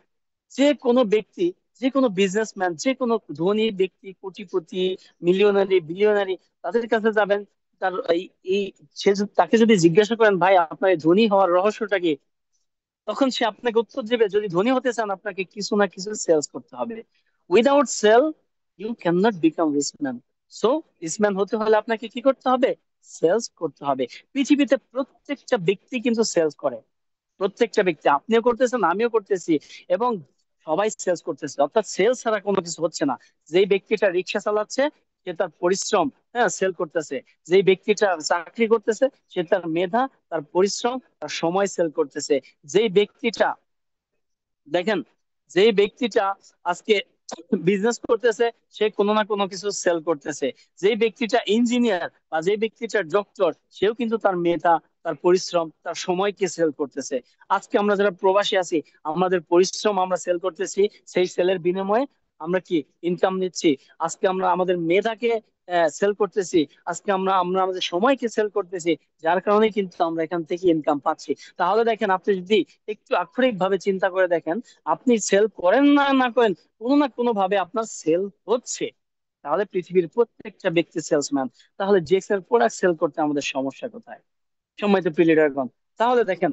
যে কোনো ব্যক্তি, যে কোনো বিজনেসম্যান, যে কোনো ধনী ব্যক্তি, কোটিপতি, মিলিয়নারি, বিলিয়নারি, তাদের কাছে যাবেন, তার এই এই তাকে যদি জিজ্ঞাসা করেন, ভাই আপনার এই ধনী হওয়ার রহস্যটা কি, তখন সে আপনাকে উত্তর দেবে, যদি ধনী হতে চান আপনাকে কিছু না কিছু সেলস করতে হবে। Without sell you can not become rich man. So rich man হতে হলে আপনাকে কি করতে হবে? সেলস করতে হবে। পৃথিবীতে প্রত্যেকটা ব্যক্তি কিন্তু সেলস করে, প্রত্যেকটা ব্যক্তি, আপনিও করতেছেন, আমিও করতেছি, এবং সবাই সেলস করতেছে। অর্থাৎ সেলস ছাড়া কোনো কিছু হচ্ছে না। যেই ব্যক্তিটা রিক্সা চালাচ্ছে, সে তার পরিশ্রম, হ্যাঁ, সেল করতেছে। যেই ব্যক্তিটা চাকরি করতেছে, সে তার মেধা, তার পরিশ্রম, তার সময় সেল করতেছে। যেই ব্যক্তিটা, দেখেন, যেই ব্যক্তিটা আজকে বিজনেস করতেছে, সে কোনো না কোনো কিছু সেল করতেছে। যেই ব্যক্তিটা ইঞ্জিনিয়ার বা যেই ব্যক্তিটা ডক্টর, সেও কিন্তু তার মেধা, তার পরিশ্রম, তার সময়কে সেল করতেছে। আজকে আমরা যারা প্রবাসী আছি, আমাদের পরিশ্রম আমরা সেল করতেছি, সেই সেলের বিনিময়ে আমরা কি ইনকাম নিচ্ছি। আজকে আমরা আমাদের মেধাকে সেল করতেছি, আজকে আমরা আমরা আমাদের সময়কে সেল করতেছি, যার কারণে কিন্তু আমরা এখান থেকে ইনকাম পাচ্ছি। তাহলে দেখেন, আপনি যদি একটু আক্ষরিক ভাবে চিন্তা করে দেখেন, আপনি সেল করেন না না করেন, কোনো না কোনো ভাবে আপনার সেল হচ্ছে। তাহলে পৃথিবীর প্রত্যেকটা ব্যক্তি সেলসম্যান। তাহলে জিএক্সএল প্রোডাক্ট সেল করতে আমাদের সমস্যা কোথায়, সম্মানিত প্রিয় লিডারগণ? তাহলে দেখেন,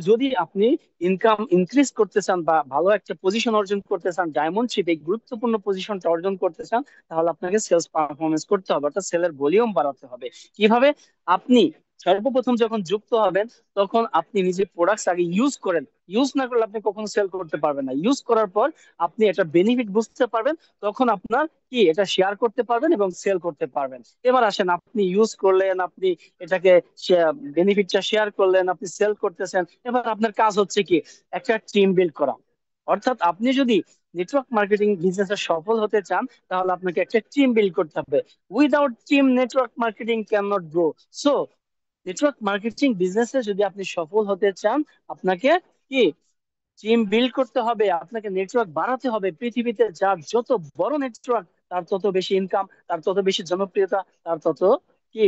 যদি আপনি ইনকাম ইনক্রিজ করতে চান বা ভালো একটা পজিশন অর্জন করতে চান, ডায়মন্ড শিপ এই গুরুত্বপূর্ণ পজিশনটা অর্জন করতে চান, তাহলে আপনাকে সেলস পারফরমেন্স করতে হবে, অর্থাৎ সেলের ভলিউম বাড়াতে হবে। কিভাবে? আপনি সর্বপ্রথম যখন যুক্ত হবেন, তখন আপনি নিজে প্রোডাক্টস আগে ইউজ করেন। ইউজ না করলে আপনি কখনো সেল করতে পারবেন না। ইউজ করার পর আপনি এটা বেনিফিট বুঝতে পারবেন, তখন আপনার কি এটা শেয়ার করতে পারবেন এবং সেল করতে পারবেন। এবার আসেন, আপনি ইউজ করলেন, আপনি এটাকে বেনিফিটটা শেয়ার করলেন, আপনি সেল করতেছেন। এবার আপনার কাজ হচ্ছে কি, একটা টিম বিল্ড করা। অর্থাৎ আপনি যদি নেটওয়ার্ক মার্কেটিং বিজনেসে সফল হতে চান, তাহলে আপনাকে একটা টিম বিল্ড করতে হবে। Without team network marketing can not grow. So network marketing বিজনেসে যদি আপনি সফল হতে চান, আপনাকে কি টিম বিল্ড করতে হবে, আপনাকে নেটওয়ার্ক বাড়াতে হবে। পৃথিবীতে যার যত বড় নেটওয়ার্ক, তার তত বেশি ইনকাম, তার তত বেশি জনপ্রিয়তা, তার তত কি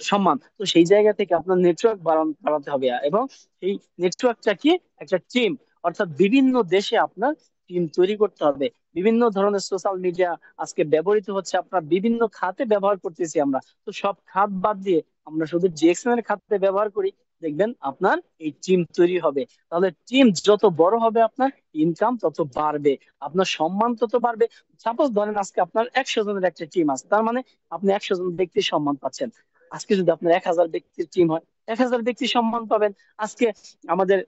সম্মান। তো সেই জায়গা থেকে আপনার নেটওয়ার্ক বাড়াতে হবে, এবং সেই নেটওয়ার্কটা কি, একটা টিম। অর্থাৎ বিভিন্ন দেশে আপনার টিম তৈরি করতে হবে। বিভিন্ন ধরনের সোশ্যাল মিডিয়া আজকে ব্যবহৃত হচ্ছে, আপনার বিভিন্ন খাতে ব্যবহার করতেছি আমরা। তো সব খাত বাদ দিয়ে আমরা শুধু জিএক্সএন এর খাতে ব্যবহার করি, দেখবেন আপনার এই টিম তৈরি হবে। তাহলে টিম যত বড় হবে, আপনার ইনকাম তত বাড়বে, আপনার সম্মান তত বাড়বে। সাপোজ ধরেন আজকে আপনার 100 জনের একটা টিম আছে, তার মানে আপনি 100 জন ব্যক্তির সম্মান পাচ্ছেন। আজকে যদি আপনার 1000 ব্যক্তির টিম হয়, 1000 ব্যক্তি সম্মান পাবেন। আজকে আমাদের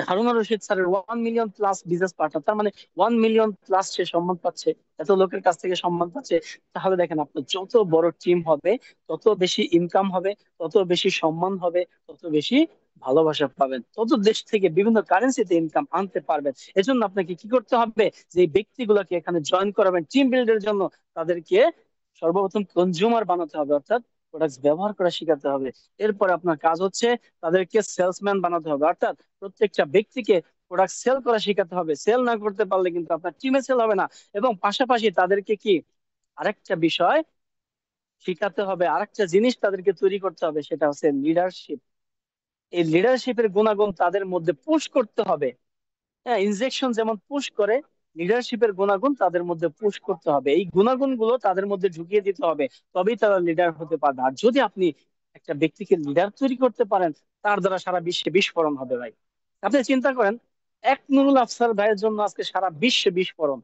হারুন রশিদ স্যারের 1 মিলিয়ন প্লাস বিজনেস পার্টনার, তার মানে 1 মিলিয়ন প্লাস সে সম্মান পাচ্ছে, এত লোকের কাছ থেকে সম্মান পাচ্ছে। তাহলে দেখেন, আপনার যত বড় টিম হবে, তত বেশি ইনকাম হবে, তত বেশি সম্মান হবে, তত বেশি ভালোবাসা পাবেন, তত দেশ থেকে বিভিন্ন কারেন্সিতে ইনকাম আনতে পারবেন। এজন্য আপনাকে কি করতে হবে, যে এই ব্যক্তিগুলোকে এখানে জয়েন করাবেন টিম বিল্ডের জন্য, তাদেরকে সর্বপ্রথম কনজিউমার বানাতে হবে, অর্থাৎ প্রোডাক্ট ব্যবহার করা শেখাতে হবে। এরপরে আপনার কাজ হচ্ছে তাদেরকে সেলসম্যান বানাতে হবে, অর্থাৎ প্রত্যেকটা ব্যক্তিকে প্রোডাক্ট সেল করা শেখাতে হবে। সেল না করতে পারলে কিন্তু আপনার টিমে সেল হবে না। এবং পাশাপাশি তাদেরকে কি আরেকটা বিষয় শিখাতে হবে, আরেকটা জিনিস তাদেরকে তৈরি করতে হবে, সেটা হচ্ছে লিডারশিপ। এই লিডারশিপের গুণাগুণ তাদের মধ্যে পুশ করতে হবে। হ্যাঁ, ইনজেকশন যেমন পুশ করে, লিডারশিপের গুণাগুণ তাদের মধ্যে পুশ করতে হবে। এই গুণাগুণ গুলো তাদের মধ্যে ঢুকিয়ে দিতে হবে, তবেই তারা লিডার হতে পারবে। আর যদি আপনি একটা ব্যক্তিকে লিডার তৈরি করতে পারেন, তার দ্বারা সারা বিশ্বে বিস্ফোরণ হবে ভাই। আপনি চিন্তা করেন, এক নুরুল আফসার ভাইয়ের জন্য আজকে সারা বিশ্বে বিস্ফোরণ।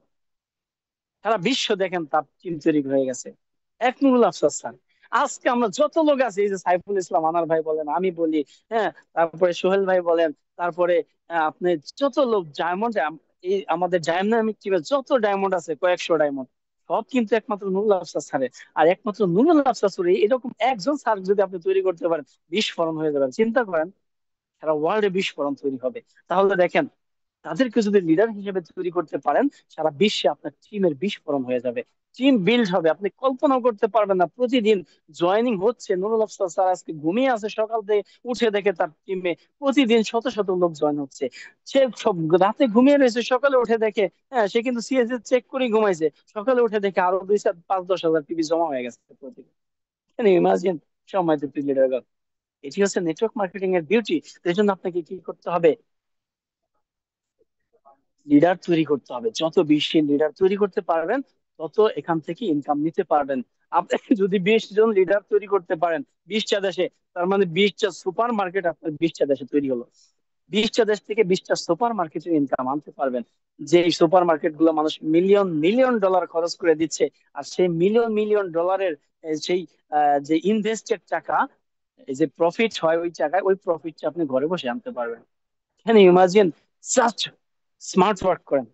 সারা বিশ্ব দেখেন তার টিম তৈরি হয়ে গেছে, এক নুরুল আফসার স্যার। আজকে আমরা যত লোক আছি, এই যে সাইফুল ইসলাম আনার ভাই বলেন, আমি বলি, হ্যাঁ, তারপরে সোহেল ভাই বলেন, তারপরে আপনি যত লোক ডায়মন্ড, এই আমাদের ডায়নামিক টিমে যত ডায়মন্ড আছে, কয়েকশো ডায়মন্ড, সব কিন্তু একমাত্র নুরুল আফসার স্যারের। আর একমাত্র নুরুল আফসার স্যার, এরকম একজন স্যার যদি আপনি তৈরি করতে পারেন, বিস্ফোরণ হয়ে যাবে। চিন্তা করেন, সারা ওয়ার্ল্ডে বিস্ফোরণ তৈরি হবে। তাহলে দেখেন, তাদেরকে যদি লিডার হিসেবে তৈরি করতে পারেন, সারা বিশ্বে আপনার টিমের বিস্ফোরণ হয়ে যাবে। টিম বিল্ড হবে, আপনি কল্পনাও করতে পারবেন না। প্রতিদিন জয়েনিং হচ্ছে, নুরুল আফসার স্যার আজকে ঘুমিয়ে আছে, সকাল থেকে উঠে দেখে তার টিমে প্রতিদিন শত শত লোক জয়েন হচ্ছে। সে সব রাতে ঘুমিয়ে রয়েছে, সকালে উঠে দেখে, হ্যাঁ, সে কিন্তু সিএসএ চেক করে ঘুমাইছে, সকালে উঠে দেখে আরো 2 4 5 10 হাজার টিভি জমা হয়ে গেছে প্রতিদিন। ইমাজিন, সময় তো লিডার। এটি হচ্ছে নেটওয়ার্ক মার্কেটিং এর বিউটি। এই জন্য আপনাকে কি করতে হবে, লিডার তৈরি করতে হবে। যত বেশি লিডার তৈরি করতে পারবেন, তত এখান থেকে ইনকাম নিতে পারবেন। আপনি যদি 20 জন লিডার তৈরি করতে পারেন 20টা দেশে, তার মানে 20টা সুপার মার্কেট আপনার 20টা দেশে তৈরি হলো। 20টা দেশ থেকে 20টা সুপার মার্কেটের ইনকাম আনতে পারবেন। যে সুপার মার্কেট গুলো মানুষ মিলিয়ন মিলিয়ন ডলার খরচ করে দিচ্ছে, আর সেই মিলিয়ন মিলিয়ন ডলারের সেই যে ইনভেস্টেড টাকা, এই যে প্রফিট হয় ওই টাকায়, ওই প্রফিটটা আপনি ঘরে বসে আনতে পারবেন। এখানে ইমাজিন, জাস্ট স্মার্ট ওয়ার্ক করেন।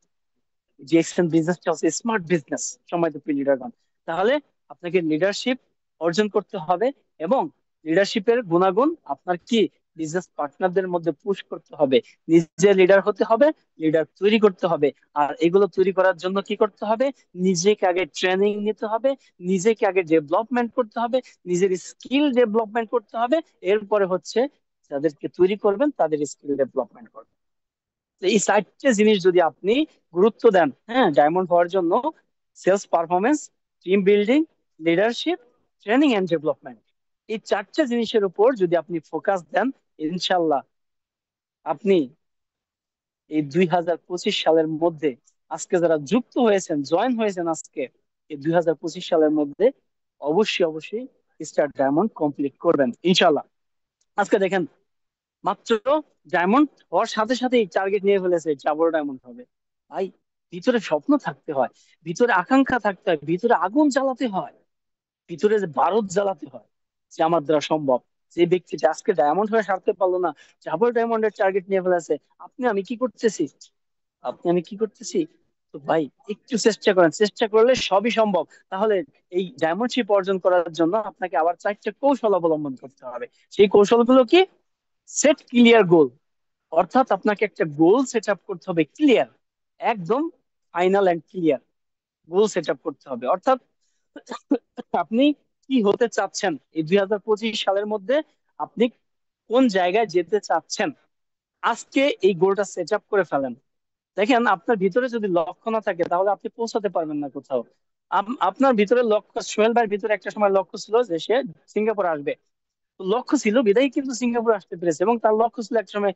যে এক্সেন বিজনেসটা হচ্ছে স্মার্ট বিজনেস, সময় তো লিডারগণ। তাহলে আপনাকে লিডারশিপ অর্জন করতে হবে, এবং লিডারশিপের গুণাগুণ আপনার কি বিজনেস পার্টনারদের মধ্যে পুশ করতে হবে। নিজে লিডার হতে হবে, লিডার তৈরি করতে হবে। আর এগুলো তৈরি করার জন্য কি করতে হবে, নিজেকে আগে ট্রেনিং নিতে হবে, নিজেকে আগে ডেভেলপমেন্ট করতে হবে, নিজের স্কিল ডেভেলপমেন্ট করতে হবে। এরপরে হচ্ছে যাদেরকে তৈরি করবেন তাদের স্কিল ডেভেলপমেন্ট করবেন। তো এই 4টে জিনিস যদি আপনি গুরুত্ব দেন, হ্যাঁ, ডায়মন্ড হওয়ার জন্য: sales performance, team building, leadership, training and development, এই 4টে জিনিসের উপর যদি আপনি ফোকাস দেন, ইনশাল্লাহ আপনি এই 2025 সালের মধ্যে, আজকে যারা যুক্ত হয়েছেন, জয়েন হয়েছেন আজকে, এই 2025 সালের মধ্যে অবশ্যই অবশ্যই স্টার ডায়মন্ড কমপ্লিট করবেন ইনশাল্লাহ। আজকে দেখেন, মাত্র ডায়মন্ড হওয়ার সাথে সাথেই টার্গেট নিয়ে ফেলেছে, ডাবল ডায়মন্ড হবে। ভাই, ভিতরে স্বপ্ন থাকতে হয়, ভিতরে আকাঙ্ক্ষা থাকতে হয়, ভিতরে আগুন জ্বালাতে হয়, ভিতরে যে বারুদ জ্বালাতে হয়। যে আমার দ্বারা সম্ভব। যে ব্যক্তিটা আজকে ডায়মন্ড হয়ে সারতে পারলো না, ডাবল ডায়মন্ডের টার্গেট নিয়ে ফেলেছে, আপনি আমি কি করতেছি? আপনি আমি কি করতেছি? তো ভাই, একটু চেষ্টা করেন, চেষ্টা করলে সবই সম্ভব। তাহলে এই ডায়মন্ড শিপ অর্জন করার জন্য আপনাকে আবার 4টা কৌশল অবলম্বন করতে হবে। সেই কৌশলগুলো কি? সেট ক্লিয়ার গোল, অর্থাৎ আপনাকে একটা গোল সেট আপ করতে হবে, ক্লিয়ার, একদম final and clear goal set up করতে হবে। অর্থাৎ আপনি কি হতে চাচ্ছেন এই 2025 সালের মধ্যে, আপনি কোন জায়গায় যেতে চাচ্ছেন, আজকে এই গোলটা সেট আপ করে ফেলেন। দেখেন, আপনার ভিতরে যদি লক্ষ্য না থাকে তাহলে আপনি পৌঁছাতে পারবেন না কোথাও। আপনার ভিতরে লক্ষ্য, সোহেল ভাইয়ের ভিতরে একটা সময় লক্ষ্য ছিল যে সে সিঙ্গাপুর আসবে। তো লক্ষ্য ছিল বিদায় কিন্তু সিঙ্গাপুর আসতে পেরেছে, এবং তার লক্ষ্য ছিল একসময়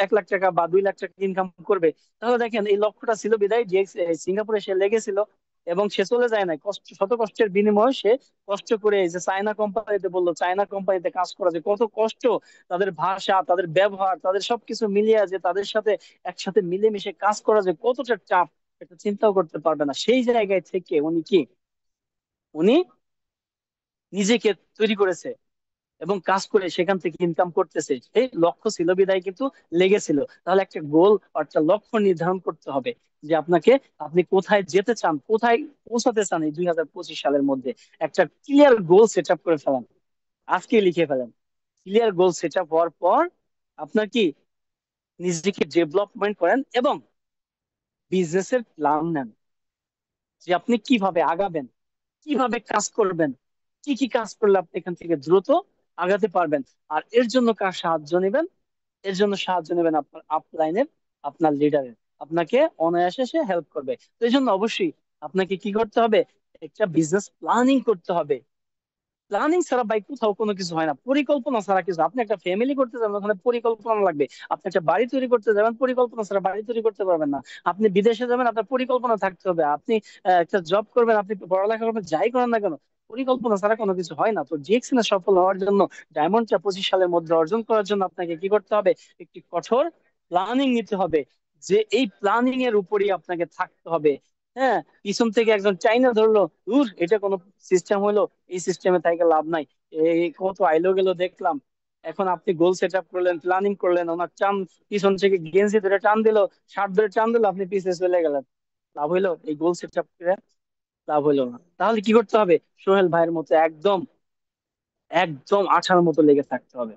1 লাখ টাকা বা 2 লাখ টাকা ইনকাম করবে। তাহলে দেখেন, এই লক্ষ্যটা ছিল বিদায় যে সিঙ্গাপুরে সে লেগেছিল, এবং সে চলে যায় না, কষ্ট শত কষ্টের বিনিময়ে সে কষ্ট করে এই যে চায়না কোম্পানিতে, বললো চায়না কোম্পানিতে কাজ করা যে কত কষ্ট, তাদের ভাষা, তাদের ব্যবহার, তাদের সবকিছু মিলিয়ে যে তাদের সাথে একসাথে মিলেমিশে কাজ করা যে কতটা চাপ, এটা চিন্তাও করতে পারবে না। সেই জায়গায় থেকে উনি কি, উনি নিজেকে তৈরি করেছে এবং কাজ করে সেখান থেকে ইনকাম করতেছে। এই লক্ষ্য ছিল বিদায় কিন্তু লেগেছিল। তাহলে একটা গোল, একটা লক্ষ্য নির্ধারণ করতে হবে যে আপনাকে, আপনি কোথায় যেতে চান, কোথায় পৌঁছাতে চান এই 2025 সালের মধ্যে। একটা ক্লিয়ার গোল সেট আপ করে ফেলান, আজকে লিখে ফেলেন। ক্লিয়ার গোল সেট আপ হওয়ার পর আপনার কি, নিজেকে ডেভেলপমেন্ট করেন এবং বিজনেসের প্ল্যান নেন যে আপনি কিভাবে আগাবেন, কিভাবে কাজ করবেন, কি কি কাজ করলে আপনি এখান থেকে দ্রুত আগাতে পারবেন। আর এর জন্য কার সাহায্য নেবেন? এর জন্য সাহায্য নেবেন আপনার আপলাইনের, আপনার লিডারের। আপনাকে অনায়াসে সে হেল্প করবে। তো এই জন্য অবশ্যই আপনাকে কি করতে হবে? একটা বিজনেস প্ল্যানিং করতে হবে। প্ল্যানিং ছাড়া ভাই কোথাও কোনো কিছু হয় না, পরিকল্পনা ছাড়া কিছু। আপনি একটা ফ্যামিলি করতে যাবেন, ওখানে পরিকল্পনা লাগবে। আপনি একটা বাড়ি তৈরি করতে যাবেন, পরিকল্পনা ছাড়া বাড়ি তৈরি করতে পারবেন না। আপনি বিদেশে যাবেন, আপনার পরিকল্পনা থাকতে হবে। আপনি একটা জব করবেন, আপনি পড়ালেখা করবেন, যাই করেন না কেন, পরিকল্পনা ছাড়া কোনো কিছু হয় না। তো ডিএক্সএন সফল হওয়ার জন্য, ডায়মন্ডটা 25 সালের মধ্যে অর্জন করার জন্য আপনাকে কি করতে হবে? একটি কঠোর প্ল্যানিং নিতে হবে, যে এই প্ল্যানিং এর উপরই আপনাকে থাকতে হবে। হ্যাঁ, পিছন থেকে একজন চাইনা ধরলো, এটা কোনো সিস্টেম হলো? এই সিস্টেমে থেকে লাভ নাই। এই কত আইলো গেল দেখলাম। এখন আপনি গোল সেট আপ করলেন, প্ল্যানিং করলেন, ওনার টান, পিছন থেকে গেঞ্জি ধরে টান দিল, শার্ট ধরে টান দিল, আপনি পিছে চলে গেলেন। লাভ হইলো এই গোল সেট আপ করে? লাভ হইলো না। তাহলে কি করতে হবে? সোহেল ভাইয়ের মতো একদম, একদম আঠার মতো লেগে থাকতে হবে।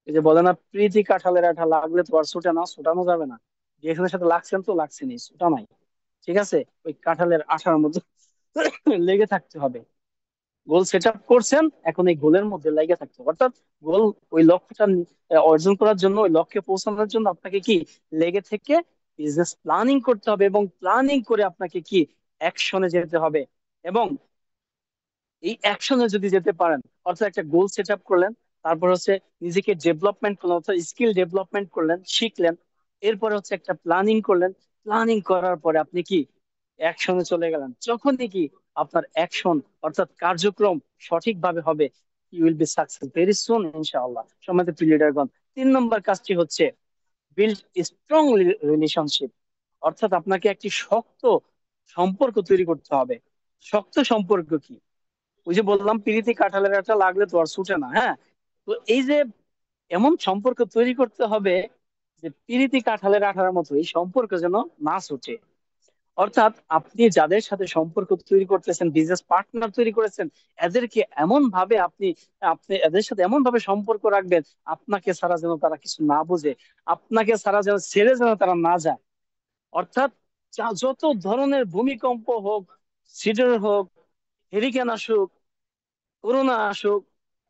এই যে বলে না, প্রীতি কাঁঠালের আঠা লাগলে তো আর ছুটে না, ছুটানো যাবে না। যেখানের সাথে লাগছেন তো লাগছেনই, ছুটা নাই। ঠিক আছে, ওই কাঁঠালের আঠার মতো লেগে থাকতে হবে। গোল সেট আপ করছেন, এখন এই গোলের মধ্যে লেগে থাকতে হবে। অর্থাৎ গোল, ওই লক্ষ্যটা অর্জন করার জন্য, ওই লক্ষ্যে পৌঁছানোর জন্য আপনাকে কি, লেগে থেকে বিজনেস প্ল্যানিং করতে হবে, এবং প্ল্যানিং করে আপনাকে কি, অ্যাকশনে যেতে হবে। এবং এই অ্যাকশনে যদি যেতে পারেন, অর্থাৎ একটা গোল সেট আপ করলেন, তারপর হচ্ছে নিজেকে ডেভেলপমেন্ট করলেন, অর্থাৎ স্কিল ডেভেলপমেন্ট করলেন, শিখলেন, এরপরে হচ্ছে একটা প্ল্যানিং করলেন, প্ল্যানিং করার পরে আপনি কি, অ্যাকশনে চলে গেলেন। যখনই কি আপনার অ্যাকশন, অর্থাৎ কার্যক্রম সঠিকভাবে হবে, you will be success very soon ইনশাআল্লাহ। সম্মানিত প্রিয় লিডারগণ, 3 নম্বর কাজটি হচ্ছে বিল্ড স্ট্রং রিলেশনশিপ। অর্থাৎ আপনাকে একটি শক্ত সম্পর্ক তৈরি করতে হবে। শক্ত সম্পর্ক কি? ওই যে বললাম, পিরিতি কাঁঠালের আঠা লাগলে তো আর ছুটে না। হ্যাঁ, তো এই যে এমন সম্পর্ক তৈরি করতে হবে যে পিরিতি কাঁঠালের আঠার মতো এই সম্পর্ক যেন না ছুটে। অর্থাৎ আপনি যাদের সাথে সম্পর্ক তৈরি করতেছেন, বিজনেস পার্টনার তৈরি করেছেন, এদেরকে এমন ভাবে আপনি, আপনি এদের সাথে এমন ভাবে সম্পর্ক রাখবেন, আপনাকে ছাড়া যেন তারা কিছু না বুঝে, আপনাকে ছাড়া যেন ছেড়ে যেন তারা না যায়। অর্থাৎ যত ধরনের ভূমিকম্প হোক, সিডর হোক, হেরিকেন আসুক, করোনা আসুক,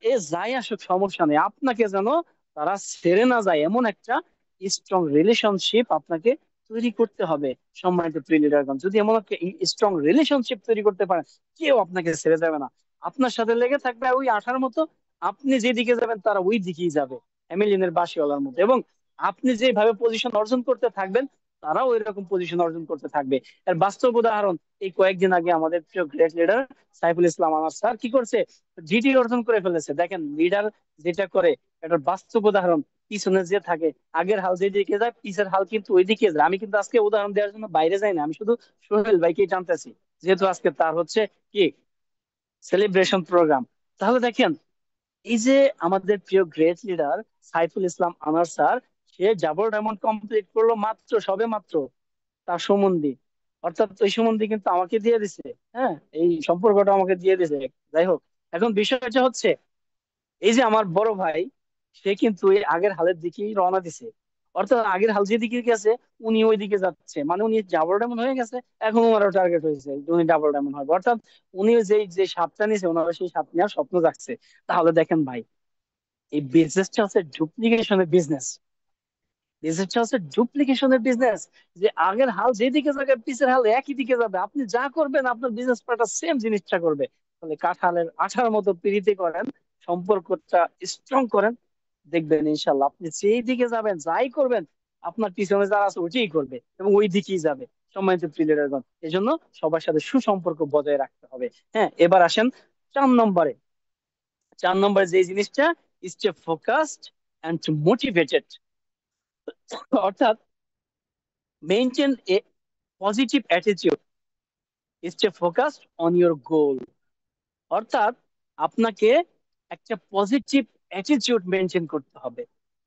এ যাই আসুক, সমস্যা নেই, আপনাকে যেন তারা ছেড়ে না যায়, এমন একটা স্ট্রং রিলেশনশিপ আপনাকে তৈরি করতে হবে। সম্মানিত প্রিয় লিডারগণ, যদি এমন একটা স্ট্রং রিলেশনশিপ তৈরি করতে পারেন, কেউ আপনাকে ছেড়ে যাবে না, আপনার সাথে লেগে থাকবে ওই আঠার মতো। আপনি যেদিকে যাবেন তারা ওই দিকেই যাবে, এমিলিনের বাসিওয়ালার মতো। এবং আপনি যেভাবে পজিশন অর্জন করতে থাকবেন, তারাও এরকম পজিশন অর্জন করতে থাকবে। এর বাস্তব উদাহরণ, এই কয়েকদিন আগে আমাদের প্রিয় গ্রেট লিডার সাইফুল ইসলাম আমার স্যার কি করছে, জিটি অর্জন করে ফেলেছে। দেখেন, লিডার যেটা করে, এটার বাস্তব উদাহরণ। পিছনে যে থাকে, আগের হাল যেদিকে যায়, পিছের হাল কিন্তু ওইদিকে যায়। আমি কিন্তু আজকে উদাহরণ দেওয়ার জন্য বাইরে যাই না, আমি শুধু সোহেল ভাইকে জানতেছি, যেহেতু আজকে তার হচ্ছে কি, সেলিব্রেশন প্রোগ্রাম। তাহলে দেখেন, এই যে আমাদের প্রিয় গ্রেট লিডার সাইফুল ইসলাম আনার স্যার, সে ডাবল ডায়মন্ড কমপ্লিট করলো মাত্র, সবে মাত্র তার সম্বন্ধে, অর্থাৎ ওই সম্বন্ধে কিন্তু আমাকে দিয়ে দিছে। হ্যাঁ, এই সম্পর্কটা আমাকে দিয়ে দিছে। যাই হোক, এখন বিষয়টা হচ্ছে, এই যে আমার বড় ভাই, সে কিন্তু এই আগের হালের দিকেই রওনা দিছে। অর্থাৎ আগের হাল যেদিকে গেছে, উনি ওই দিকে যাচ্ছে, মানে উনি ডাবল ডায়মন্ড হয়ে গেছে। এখন ওনারও টার্গেট হয়েছে যে উনি ডাবল ডায়মন্ড হবে। অর্থাৎ উনি যে যে সাপটা নিছে, ওনারা সেই সাপ নেওয়ার স্বপ্ন জাগছে। তাহলে দেখেন ভাই, এই বিজনেসটা হচ্ছে ডুপ্লিকেশনের বিজনেস। বিজনেসটা হচ্ছে ডুপ্লিকেশনের বিজনেস। যে আগের হাল যেদিকে যাবে, পিছের হাল একই দিকে যাবে। আপনি যা করবেন, আপনার বিজনেস পার্টনার সেম জিনিসটা করবে। তাহলে কাঁঠালের আঠার মতো প্রীতি করেন, সম্পর্কটা স্ট্রং করেন, দেখবেন ইনশাল্লাহ আপনি যেই দিকে যাবেন, যাই করবেন, আপনার পিছনে যারা আছে ওইটাই করবে এবং ওই দিকেই যাবে। সম্মানিত প্রিয়গণ, এই জন্য সবার সাথে সুসম্পর্ক বজায় রাখতে হবে। হ্যাঁ, এবার আসেন 4 নম্বরে। 4 নম্বরে যে জিনিসটা, স্টে ফোকাসড অ্যান্ড মোটিভেটেড। অর্থাৎ maintain a positive attitude, stay focused on your goal. অর্থাৎ আপনাকে একটা পজিটিভ অ্যাটিটিউড মেনটেন করতে হবে।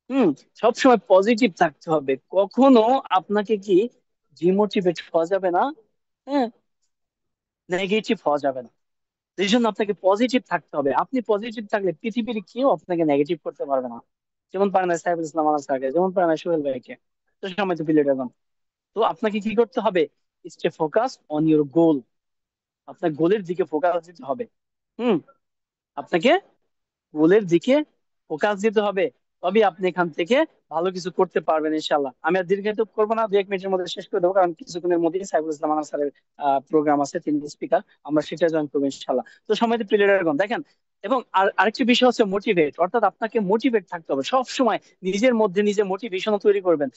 হুম, সবসময় পজিটিভ থাকতে হবে। কখনো আপনাকে কি ডিমোটিভেট হওয়া যাবে না। হ্যাঁ, নেগেটিভ হওয়া যাবে না। এই জন্য আপনাকে পজিটিভ থাকতে হবে। আপনি পজিটিভ থাকলে পৃথিবীর কেউ আপনাকে নেগেটিভ করতে পারবে না। যেমন পারে না সাইফুল ইসলাম আনাস স্যারকে, যেমন পারে না সোহেল ভাইকে। তো সময় তো প্লেট। তো আপনাকে কি করতে হবে? Stay focus on your goal. আপনার গোলের দিকে ফোকাস দিতে হবে। হুম, আপনাকে গোলের দিকে ফোকাস দিতে হবে। তবে আপনি এখান থেকে ভালো কিছু করতে পারবেন ইনশাল্লাহ। আমি আর দীর্ঘায়িত করবো না, 2-1 মিনিটের মধ্যে শেষ করে দেবো, কারণ কিছুক্ষণের মধ্যেই সাইফুল ইসলাম আনাস স্যারের প্রোগ্রাম আছে, তিনি স্পিকার, আমরা সেটা জয়েন করবো ইনশাল্লাহ। তো সময় প্লেয়ারগণ দেখেন, এবং আরেকটি বিষয় হচ্ছে মোটিভেট। অর্থাৎ আপনাকে মোটিভেট থাকতে হবে সব সময়। নিজের মধ্যে নিজে মোটিভেশন তৈরি করবেন।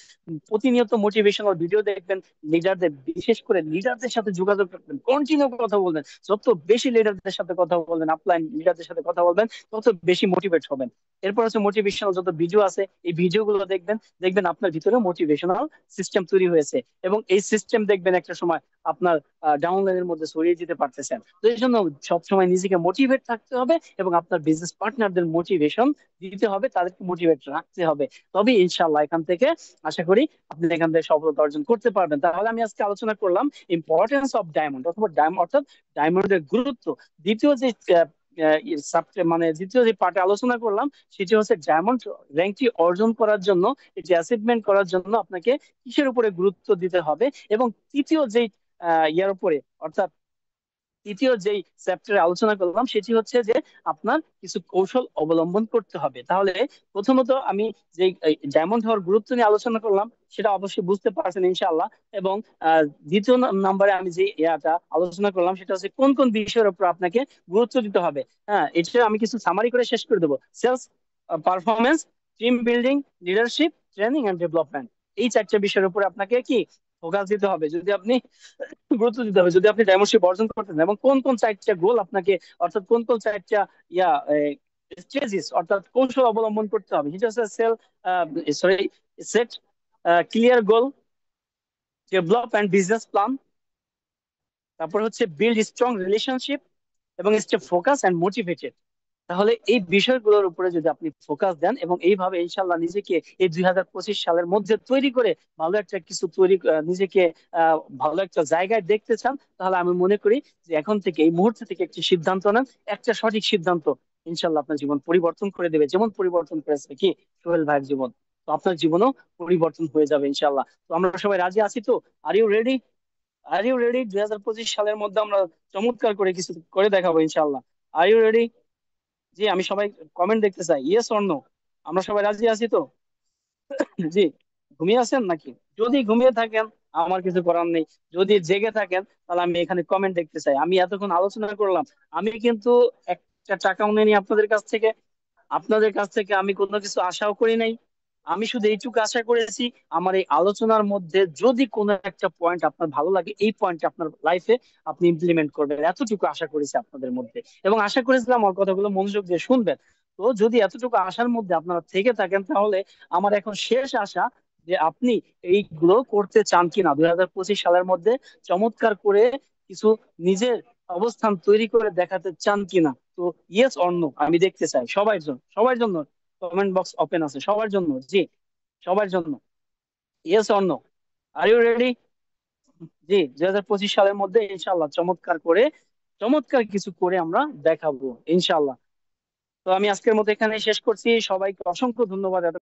প্রতিনিয়ত মোটিভেশনাল ভিডিও দেখবেন। লিডারদের, বিশেষ করে লিডারদের সাথে যোগাযোগ রাখবেন, কন্টিনিউ কথা বলবেন। যত বেশি লিডারদের সাথে কথা বলবেন, আপলাইন লিডারদের সাথে কথা বলবেন, তত বেশি মোটিভেট হবেন। এরপর হচ্ছে মোটিভেশনাল যত ভিডিও আছে, এই ভিডিও গুলো দেখবেন, দেখবেন আপনার ভিতরে মোটিভেশনাল সিস্টেম তৈরি হয়েছে। এবং এই সিস্টেম দেখবেন একটা সময় আপনার ডাউনলাইনের মধ্যে ছড়িয়ে দিতে পারতেছেন। তো এই জন্য সবসময় নিজেকে মোটিভেট থাকতে হবে এবং আপনার বিজনেস পার্টনারদের মোটিভেশন দিতে হবে, তাদেরকে মোটিভেট রাখতে হবে। তবে ইনশাল্লাহ এখান থেকে আশা করি আপনি এখান থেকে সফলতা অর্জন করতে পারবেন। তাহলে আমি আজকে আলোচনা করলাম ইম্পর্টেন্স অফ ডায়মন্ড, অথবা ডায়মন্ড, অর্থাৎ ডায়মন্ডের গুরুত্ব। দ্বিতীয় যে মানে দ্বিতীয় যে পার্টে আলোচনা করলাম, সেটি হচ্ছে ডায়মন্ড র্যাঙ্কটি অর্জন করার জন্য, এটি অ্যাচিভমেন্ট করার জন্য আপনাকে কিসের উপরে গুরুত্ব দিতে হবে। এবং তৃতীয় যেই ইয়ার উপরে, অর্থাৎ তৃতীয় যেই চ্যাপ্টারে আলোচনা করলাম, সেটি হচ্ছে যে আপনার কিছু কৌশল অবলম্বন করতে হবে। তাহলে প্রথমত আমি যে ডায়মন্ড হওয়ার গুরুত্ব নিয়ে আলোচনা করলাম, সেটা অবশ্যই বুঝতে পারছেন ইনশাআল্লাহ। এবং দ্বিতীয় নম্বরে আমি যে ইয়াটা আলোচনা করলাম, সেটা হচ্ছে কোন কোন বিষয়ের উপর আপনাকে গুরুত্ব দিতে হবে। হ্যাঁ, এটা আমি কিছু সামারি করে শেষ করে দেবো। Sales performance, team building, leadership, training and development. এই 4টে বিষয়ের উপর আপনাকে কি ফোকাস দিতে হবে, যদি আপনি গুরুত্ব দিতে হবে, যদি আপনি ডায়মন্ডশিপ অর্জন করতে চান। এবং কোন কোন 4টা গোল আপনাকে, অর্থাৎ কোন কোন 4টা ইয়া স্ট্রেটেজিস, অর্থাৎ কৌশল অবলম্বন করতে হবে, সেটা হচ্ছে sell sorry set clear goal, develop and business plan, তারপর হচ্ছে বিল্ড স্ট্রং রিলেশনশিপ, এবং স্টে ফোকাস অ্যান্ড মোটিভেটেড। তাহলে এই বিষয়গুলোর উপরে যদি আপনি ফোকাস দেন এবং এইভাবে ইনশাল্লাহ নিজেকে এই 2025 সালের মধ্যে তৈরি করে ভালো একটা কিছু তৈরি, নিজেকে ভালো একটা জায়গায় দেখতে চান, তাহলে আমি মনে করি যে এখন থেকে, এই মুহূর্তে থেকে একটি সিদ্ধান্ত নেন। একটা সঠিক সিদ্ধান্ত ইনশাল্লাহ আপনার জীবন পরিবর্তন করে দেবে, যেমন পরিবর্তন করেছে কি সোহেল ভাইয়ের জীবন। তো আপনার জীবনও পরিবর্তন হয়ে যাবে ইনশাল্লাহ। তো আমরা সবাই রাজি আছি তো? Are you ready? Are you ready? 2025 সালের মধ্যে আমরা চমৎকার করে কিছু করে দেখাবো ইনশাল্লাহ। আর ইউ রেডি? জি, আমি সবাই কমেন্ট দেখতে চাই, ইয়েস অর নো। আমরা সবাই রাজি আছি তো? জি। ঘুমিয়ে আছেন নাকি? যদি ঘুমিয়ে থাকেন, আমার কিছু করার নেই। যদি জেগে থাকেন, তাহলে আমি এখানে কমেন্ট দেখতে চাই। আমি এতক্ষণ আলোচনা করলাম, আমি কিন্তু একটা টাকাও নেই আপনাদের কাছ থেকে। আপনাদের কাছ থেকে আমি কোনো কিছু আশাও করি নাই। আমি শুধু এইটুকু আশা করেছি, আমার এই আলোচনার মধ্যে যদি কোনো একটা পয়েন্ট আপনার ভালো লাগে, এই পয়েন্ট আপনার লাইফে আপনি ইমপ্লিমেন্ট করবেন, এতটুকু আশা করেছি আপনাদের মধ্যে। এবং আশা করেছিলাম আমার কথাগুলো মনোযোগ দিয়ে শুনবেন। তো যদি এতটুকু আশার মধ্যে আপনারা থেকে থাকেন, তাহলে আমার এখন শেষ আশা যে আপনি এইগুলো করতে চান কিনা 2025 সালের মধ্যে, চমৎকার করে কিছু নিজের অবস্থান তৈরি করে দেখাতে চান কিনা? তো ইয়েস অর নো আমি দেখতে চাই সবার জন্য কমেন্ট বক্স ওপেন আছে সবার জন্য। জি, সবার জন্য। Yes or no, are you ready? জি, 2025 সালের মধ্যে ইনশাল্লাহ চমৎকার কিছু করে আমরা দেখাবো ইনশাল্লাহ। তো আমি আজকের মতো এখানে শেষ করছি, সবাইকে অসংখ্য ধন্যবাদ